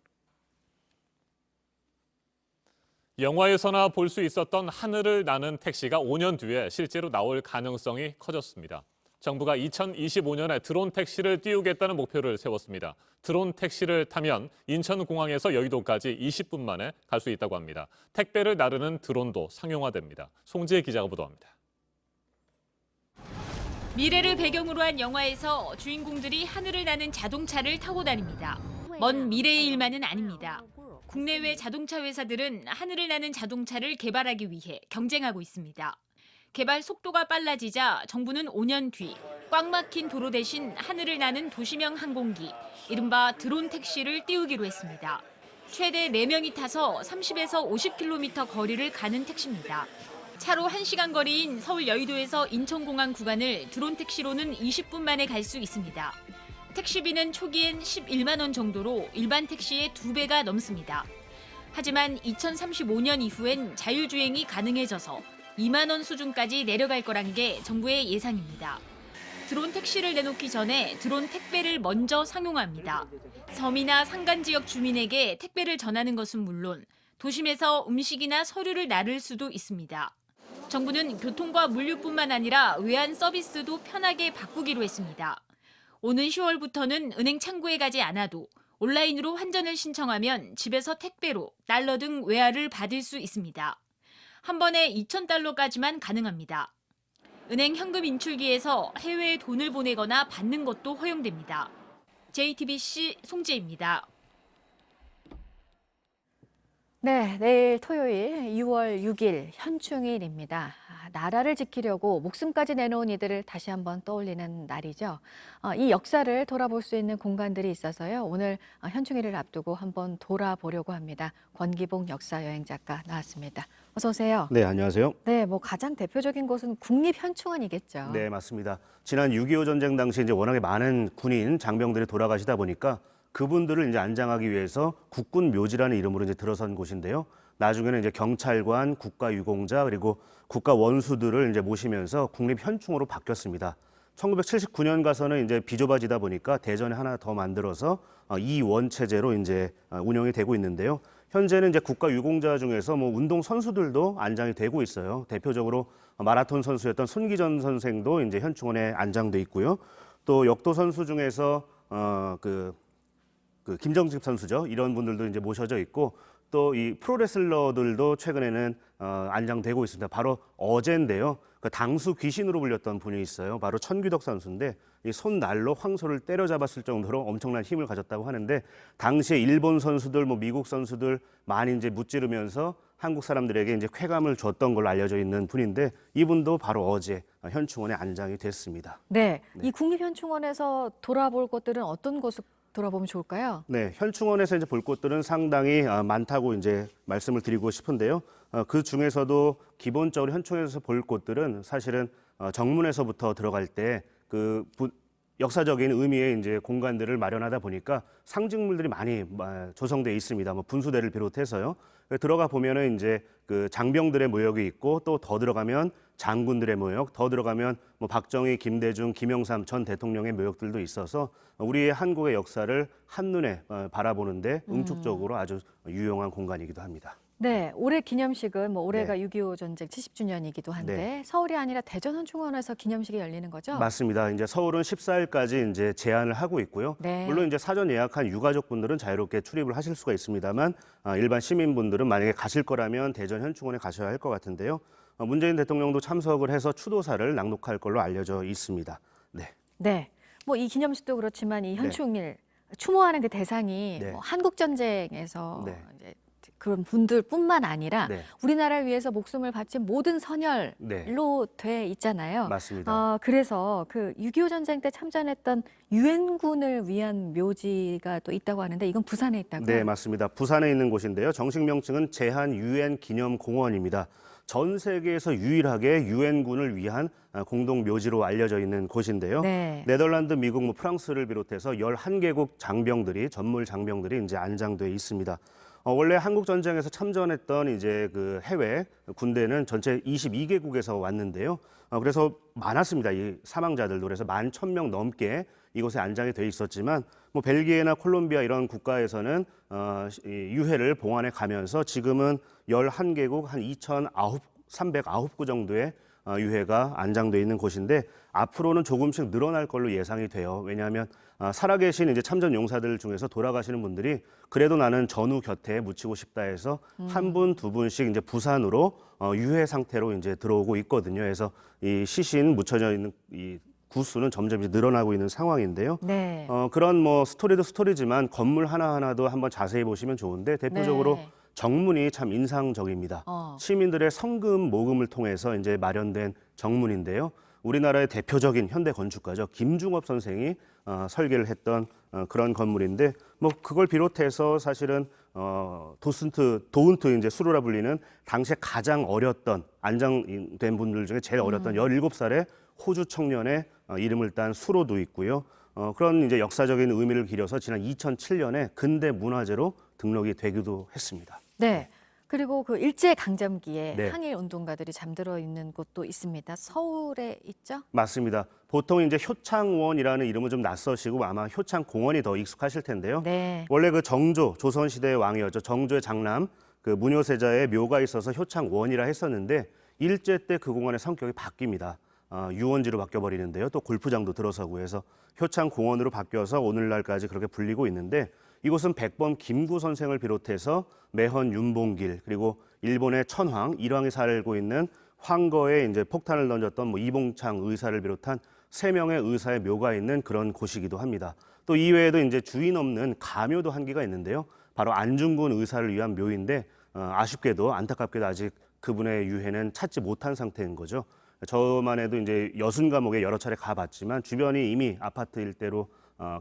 영화에서나 볼 수 있었던 하늘을 나는 택시가 5년 뒤에 실제로 나올 가능성이 커졌습니다. 정부가 2025년에 드론 택시를 띄우겠다는 목표를 세웠습니다. 드론 택시를 타면 인천공항에서 여의도까지 20분 만에 갈 수 있다고 합니다. 택배를 나르는 드론도 상용화됩니다. 송지혜 기자가 보도합니다. 미래를 배경으로 한 영화에서 주인공들이 하늘을 나는 자동차를 타고 다닙니다. 먼 미래의 일만은 아닙니다. 국내외 자동차 회사들은 하늘을 나는 자동차를 개발하기 위해 경쟁하고 있습니다. 개발 속도가 빨라지자 정부는 5년 뒤 꽉 막힌 도로 대신 하늘을 나는 도시명 항공기, 이른바 드론 택시를 띄우기로 했습니다. 최대 4명이 타서 30에서 50km 거리를 가는 택시입니다. 차로 1시간 거리인 서울 여의도에서 인천공항 구간을 드론 택시로는 20분 만에 갈 수 있습니다. 택시비는 초기엔 11만 원 정도로 일반 택시의 2배가 넘습니다. 하지만 2035년 이후엔 자율주행이 가능해져서 2만 원 수준까지 내려갈 거란 게 정부의 예상입니다. 드론 택시를 내놓기 전에 드론 택배를 먼저 상용화합니다. 섬이나 산간 지역 주민에게 택배를 전하는 것은 물론 도심에서 음식이나 서류를 나를 수도 있습니다. 정부는 교통과 물류뿐만 아니라 외환 서비스도 편하게 바꾸기로 했습니다. 오는 10월부터는 은행 창구에 가지 않아도 온라인으로 환전을 신청하면 집에서 택배로 달러 등 외화를 받을 수 있습니다. 한 번에 2,000달러까지만 가능합니다. 은행 현금 인출기에서 해외에 돈을 보내거나 받는 것도 허용됩니다. JTBC 송지혜입니다. 네, 내일 토요일 6월 6일 현충일입니다. 나라를 지키려고 목숨까지 내놓은 이들을 다시 한번 떠올리는 날이죠. 이 역사를 돌아볼 수 있는 공간들이 있어서요. 오늘 현충일을 앞두고 한번 돌아보려고 합니다. 권기봉 역사여행 작가 나왔습니다. 어서 오세요. 네, 안녕하세요. 네, 뭐 가장 대표적인 곳은 국립현충원이겠죠. 네, 맞습니다. 지난 6.25 전쟁 당시 이제 워낙에 많은 군인, 장병들이 돌아가시다 보니까 그분들을 이제 안장하기 위해서 국군 묘지라는 이름으로 이제 들어선 곳인데요. 나중에는 이제 경찰관, 국가유공자 그리고 국가 원수들을 이제 모시면서 국립현충으로 바뀌었습니다. 1979년 가서는 이제 비좁아지다 보니까 대전에 하나 더 만들어서 이원 체제로 이제 운영이 되고 있는데요. 현재는 이제 국가유공자 중에서 뭐 운동 선수들도 안장이 되고 있어요. 대표적으로 마라톤 선수였던 손기전 선생도 이제 현충원에 안장돼 있고요. 또 역도 선수 중에서 그 김정집 선수죠. 이런 분들도 이제 모셔져 있고 또 이 프로레슬러들도 최근에는 안장되고 있습니다. 바로 어제인데요. 그 당수 귀신으로 불렸던 분이 있어요. 바로 천규덕 선수인데 이 손날로 황소를 때려잡았을 정도로 엄청난 힘을 가졌다고 하는데 당시에 일본 선수들, 뭐 미국 선수들 많이 이제 무찌르면서 한국 사람들에게 이제 쾌감을 줬던 걸로 알려져 있는 분인데 이분도 바로 어제 현충원에 안장이 됐습니다. 네, 이 국립현충원에서 돌아볼 것들은 어떤 곳을 돌아보면 좋을까요? 네, 현충원에서 이제 볼 곳들은 상당히 많다고 이제 말씀을 드리고 싶은데요. 그 중에서도 기본적으로 현충원에서 볼 곳들은 사실은 정문에서부터 들어갈 때 그 역사적인 의미의 이제 공간들을 마련하다 보니까 상징물들이 많이 조성되어 있습니다. 뭐 분수대를 비롯해서요. 들어가 보면은 이제 그 장병들의 모욕이 있고 또 더 들어가면 장군들의 모욕, 더 들어가면 뭐 박정희, 김대중, 김영삼 전 대통령의 모욕들도 있어서 우리의 한국의 역사를 한눈에 바라보는데 응축적으로 아주 유용한 공간이기도 합니다. 네, 올해 기념식은 뭐 올해가 6.25 전쟁 70주년이기도 한데 네. 서울이 아니라 대전 현충원에서 기념식이 열리는 거죠? 맞습니다. 이제 서울은 14일까지 이제 제한을 하고 있고요. 네. 물론 이제 사전 예약한 유가족분들은 자유롭게 출입을 하실 수가 있습니다만 일반 시민분들은 만약에 가실 거라면 대전 현충원에 가셔야 할 것 같은데요. 문재인 대통령도 참석을 해서 추도사를 낭독할 걸로 알려져 있습니다. 네. 네, 뭐 이 기념식도 그렇지만 이 현충일 추모하는 그 대상이 네. 뭐 한국 전쟁에서 네. 이제 그런 분들뿐만 아니라 네. 우리나라를 위해서 목숨을 바친 모든 선열로 네. 돼 있잖아요. 맞습니다. 그래서 그 6.25 전쟁 때 참전했던 유엔군을 위한 묘지가 또 있다고 하는데 이건 부산에 있다고요? 네, 맞습니다. 부산에 있는 곳인데요. 정식 명칭은 제한 유엔 기념 공원입니다. 전 세계에서 유일하게 유엔군을 위한 공동 묘지로 알려져 있는 곳인데요. 네. 네덜란드, 미국, 뭐 프랑스를 비롯해서 11개국 장병들이 전물 장병들이 이제 안장돼 있습니다. 원래 한국 전쟁에서 참전했던 이제 그 해외 군대는 전체 22개국에서 왔는데요. 그래서 많았습니다. 이 사망자들도 그래서 11,000명 넘게 이곳에 안장이 돼 있었지만 뭐 벨기에나 콜롬비아 이런 국가에서는 유해를 봉안해 가면서 지금은 11개국 한 2,309구 정도의 유해가 안장돼 있는 곳인데 앞으로는 조금씩 늘어날 걸로 예상이 돼요. 왜냐하면 살아계신 이제 참전 용사들 중에서 돌아가시는 분들이 그래도 나는 전우 곁에 묻히고 싶다 해서 한 분, 두 분씩 이제 부산으로 유해 상태로 이제 들어오고 있거든요. 그래서 이 시신 묻혀져 있는 이 구수는 점점 이제 늘어나고 있는 상황인데요. 네. 그런 뭐 스토리도 스토리지만 건물 하나하나도 한번 자세히 보시면 좋은데 대표적으로 네. 정문이 참 인상적입니다. 시민들의 성금 모금을 통해서 이제 마련된 정문인데요. 우리나라의 대표적인 현대 건축가죠. 김중업 선생이 설계를 했던 그런 건물인데 뭐 그걸 비롯해서 사실은 도운트 이제 수로라 불리는 당시에 가장 어렸던 안장된 분들 중에 제일 어렸던 17살의 호주 청년의 이름을 딴 수로도 있고요. 그런 이제 역사적인 의미를 기려서 지난 2007년에 근대 문화재로 등록이 되기도 했습니다. 네. 그리고 그 일제 강점기에 네. 항일 운동가들이 잠들어 있는 곳도 있습니다. 서울에 있죠? 맞습니다. 보통 이제 효창원이라는 이름은 좀 낯서시고 아마 효창공원이 더 익숙하실 텐데요. 네. 원래 그 정조, 조선시대의 왕이었죠. 정조의 장남, 그 문효세자의 묘가 있어서 효창원이라 했었는데 일제 때 그 공원의 성격이 바뀝니다. 유원지로 바뀌어버리는데요. 또 골프장도 들어서고 해서 효창공원으로 바뀌어서 오늘날까지 그렇게 불리고 있는데 이곳은 백범 김구 선생을 비롯해서 매헌 윤봉길 그리고 일본의 천황 일왕이 살고 있는 황거에 이제 폭탄을 던졌던 뭐 이봉창 의사를 비롯한 3명의 의사의 묘가 있는 그런 곳이기도 합니다. 또 이외에도 이제 주인 없는 가묘도 한 개가 있는데요. 바로 안중근 의사를 위한 묘인데 아쉽게도 안타깝게도 아직 그분의 유해는 찾지 못한 상태인 거죠. 저만 해도 이제 여순 감옥에 여러 차례 가봤지만 주변이 이미 아파트 일대로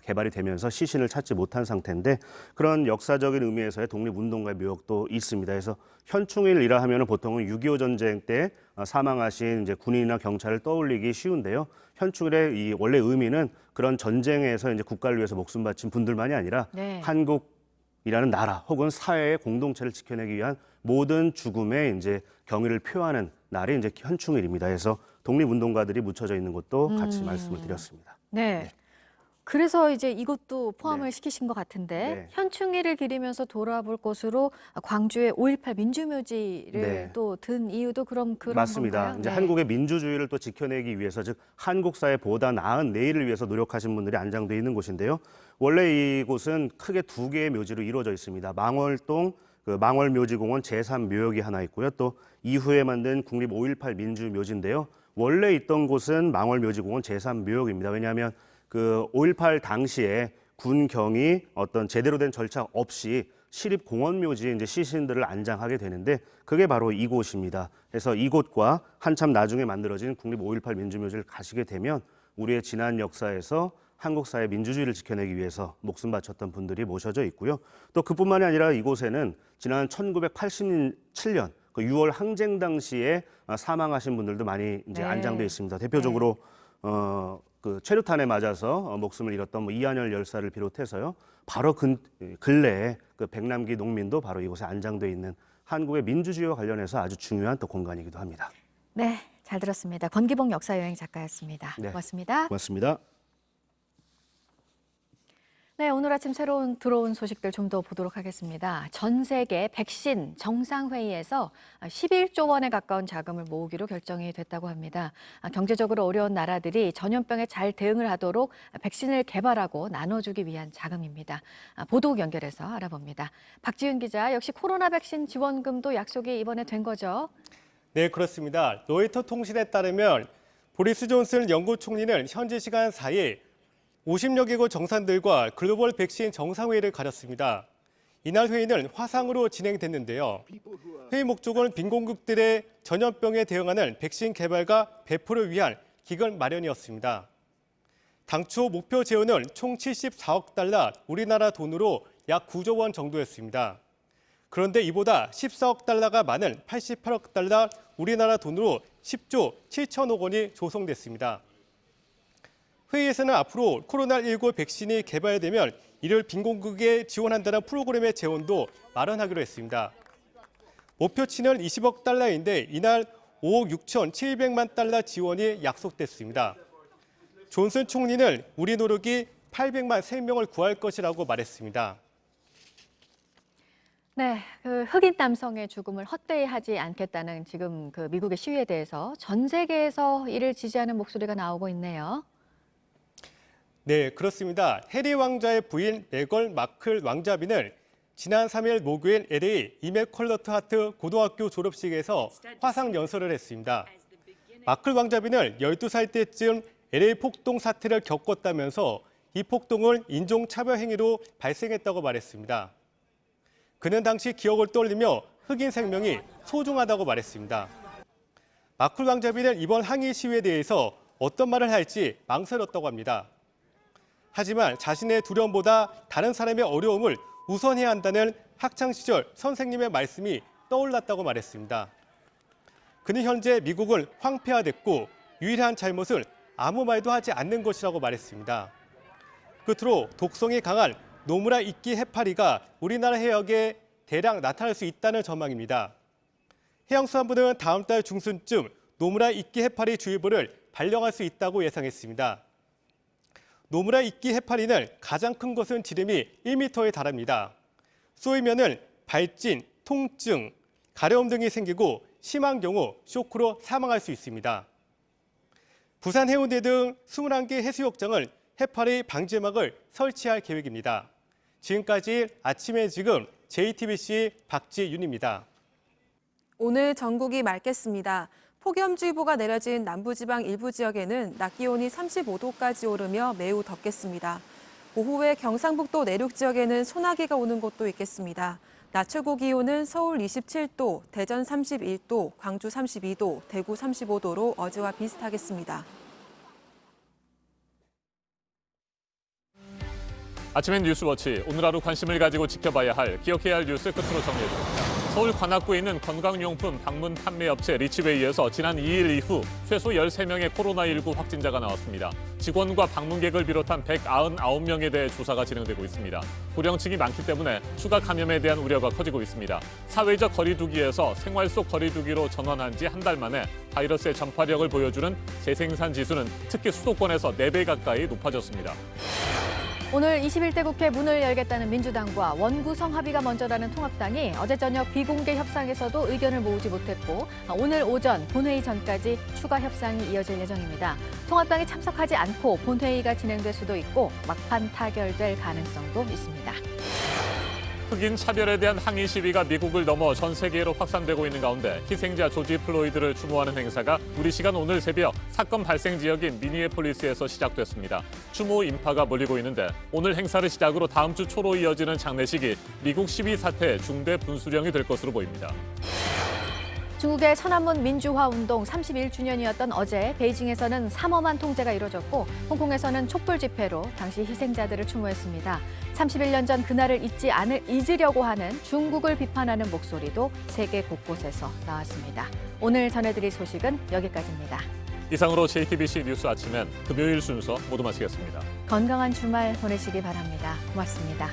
개발이 되면서 시신을 찾지 못한 상태인데 그런 역사적인 의미에서의 독립운동가의 묘역도 있습니다. 그래서 현충일이라 하면 보통은 6.25 전쟁 때 사망하신 이제 군인이나 경찰을 떠올리기 쉬운데요. 현충일의 이 원래 의미는 그런 전쟁에서 이제 국가를 위해서 목숨 바친 분들만이 아니라 네. 한국이라는 나라 혹은 사회의 공동체를 지켜내기 위한 모든 죽음에 이제 경의를 표하는 날이 이제 현충일입니다. 그래서 독립운동가들이 묻혀져 있는 것도 같이 말씀을 드렸습니다. 네. 그래서 이제 이것도 포함을 네. 시키신 것 같은데 네. 현충일을 기리면서 돌아볼 곳으로 광주의 5.18 민주묘지를 네. 또 든 이유도 그런 맞습니다. 건가요? 이제 네. 한국의 민주주의를 또 지켜내기 위해서 즉 한국 사회 보다 나은 내일을 위해서 노력하신 분들이 안장돼 있는 곳인데요. 원래 이곳은 크게 두 개의 묘지로 이루어져 있습니다. 망월동 그 망월묘지공원 제3묘역이 하나 있고요. 또 이후에 만든 국립 5.18 민주묘지인데요. 원래 있던 곳은 망월묘지공원 제3묘역입니다. 왜냐하면 그 5.18 당시에 군경이 어떤 제대로 된 절차 없이 시립공원묘지에 이제 시신들을 안장하게 되는데 그게 바로 이곳입니다. 그래서 이곳과 한참 나중에 만들어진 국립 5.18 민주묘지를 가시게 되면 우리의 지난 역사에서 한국 사회 민주주의를 지켜내기 위해서 목숨 바쳤던 분들이 모셔져 있고요. 또 그뿐만이 아니라 이곳에는 지난 1987년 그 6월 항쟁 당시에 사망하신 분들도 많이 이제 네. 안장돼 있습니다. 대표적으로 그 최루탄에 맞아서 목숨을 잃었던 뭐 이한열 열사를 비롯해서요. 바로 근래에 그 백남기 농민도 바로 이곳에 안장돼 있는 한국의 민주주의와 관련해서 아주 중요한 또 공간이기도 합니다. 네, 잘 들었습니다. 권기봉 역사여행 작가였습니다. 네. 고맙습니다. 고맙습니다. 네, 오늘 아침 새로운 들어온 소식들 좀 더 보도록 하겠습니다. 전 세계 백신 정상회의에서 11조 원에 가까운 자금을 모으기로 결정이 됐다고 합니다. 경제적으로 어려운 나라들이 전염병에 잘 대응을 하도록 백신을 개발하고 나눠주기 위한 자금입니다. 보도국 연결해서 알아봅니다. 박지윤 기자, 역시 코로나 백신 지원금도 약속이 이번에 된 거죠? 네, 그렇습니다. 로이터 통신에 따르면 보리스 존슨 영국 총리는 현지 시간 4일 50여 개국 정상들과 글로벌 백신 정상회의를 가졌습니다. 이날 회의는 화상으로 진행됐는데요. 회의 목적은 빈곤국들의 전염병에 대응하는 백신 개발과 배포를 위한 기금 마련이었습니다. 당초 목표 재원은 총 74억 달러, 우리나라 돈으로 약 9조 원 정도였습니다. 그런데 이보다 14억 달러가 많은 88억 달러, 우리나라 돈으로 10조 7천억 원이 조성됐습니다. 회의에서는 앞으로 코로나19 백신이 개발되면 이를 빈곤국에 지원한다는 프로그램의 재원도 마련하기로 했습니다. 목표치는 20억 달러인데 이날 5억 6,700만 달러 지원이 약속됐습니다. 존슨 총리는 우리 노력이 800만 생명을 구할 것이라고 말했습니다. 네, 그 흑인 남성의 죽음을 헛되이 하지 않겠다는 지금 그 미국의 시위에 대해서 전 세계에서 이를 지지하는 목소리가 나오고 있네요. 네, 그렇습니다. 해리 왕자의 부인 메걸 마클 왕자비는 지난 3일 목요일 LA 이맥컬러트 하트 고등학교 졸업식에서 화상 연설을 했습니다. 마클 왕자비는 12살 때쯤 LA 폭동 사태를 겪었다면서 이 폭동은 인종차별 행위로 발생했다고 말했습니다. 그는 당시 기억을 떠올리며 흑인 생명이 소중하다고 말했습니다. 마클 왕자비는 이번 항의 시위에 대해서 어떤 말을 할지 망설였다고 합니다. 하지만 자신의 두려움보다 다른 사람의 어려움을 우선해야 한다는 학창시절 선생님의 말씀이 떠올랐다고 말했습니다. 그는 현재 미국은 황폐화됐고 유일한 잘못은 아무 말도 하지 않는 것이라고 말했습니다. 끝으로 독성이 강한 노무라 이끼 해파리가 우리나라 해역에 대량 나타날 수 있다는 전망입니다. 해양수산부는 다음 달 중순쯤 노무라 이끼 해파리 주의보를 발령할 수 있다고 예상했습니다. 노무라 이끼 해파리는 가장 큰 것은 지름이 1m에 달합니다. 쏘이면은 발진, 통증, 가려움 등이 생기고 심한 경우 쇼크로 사망할 수 있습니다. 부산 해운대 등 21개 해수욕장은 해파리 방지막을 설치할 계획입니다. 지금까지 아침에 지금 JTBC 박지윤입니다. 오늘 전국이 맑겠습니다. 폭염주의보가 내려진 남부지방 일부 지역에는 낮 기온이 35도까지 오르며 매우 덥겠습니다. 오후에 경상북도 내륙 지역에는 소나기가 오는 곳도 있겠습니다. 낮 최고 기온은 서울 27도, 대전 31도, 광주 32도, 대구 35도로 어제와 비슷하겠습니다. 아침엔 뉴스워치, 오늘 하루 관심을 가지고 지켜봐야 할, 기억해야 할 뉴스 끝으로 정리해드립니다. 서울 관악구에 있는 건강용품 방문 판매업체 리치웨이에서 지난 2일 이후 최소 13명의 코로나19 확진자가 나왔습니다. 직원과 방문객을 비롯한 199명에 대해 조사가 진행되고 있습니다. 고령층이 많기 때문에 추가 감염에 대한 우려가 커지고 있습니다. 사회적 거리두기에서 생활 속 거리두기로 전환한 지 한 달 만에 바이러스의 전파력을 보여주는 재생산 지수는 특히 수도권에서 4배 가까이 높아졌습니다. 오늘 21대 국회 문을 열겠다는 민주당과 원구성 합의가 먼저라는 통합당이 어제 저녁 비공개 협상에서도 의견을 모으지 못했고 오늘 오전 본회의 전까지 추가 협상이 이어질 예정입니다. 통합당이 참석하지 않고 본회의가 진행될 수도 있고 막판 타결될 가능성도 있습니다. 흑인 차별에 대한 항의 시위가 미국을 넘어 전 세계로 확산되고 있는 가운데 희생자 조지 플로이드를 추모하는 행사가 우리 시간 오늘 새벽 사건 발생 지역인 미니애폴리스에서 시작됐습니다. 추모 인파가 몰리고 있는데 오늘 행사를 시작으로 다음 주 초로 이어지는 장례식이 미국 시위 사태의 중대 분수령이 될 것으로 보입니다. 중국의 천안문 민주화 운동 31주년이었던 어제 베이징에서는 삼엄한 통제가 이뤄졌고 홍콩에서는 촛불 집회로 당시 희생자들을 추모했습니다. 31년 전 그날을 잊으려고 하는 중국을 비판하는 목소리도 세계 곳곳에서 나왔습니다. 오늘 전해드릴 소식은 여기까지입니다. 이상으로 JTBC 뉴스 아침엔 금요일 순서 모두 마치겠습니다. 건강한 주말 보내시기 바랍니다. 고맙습니다.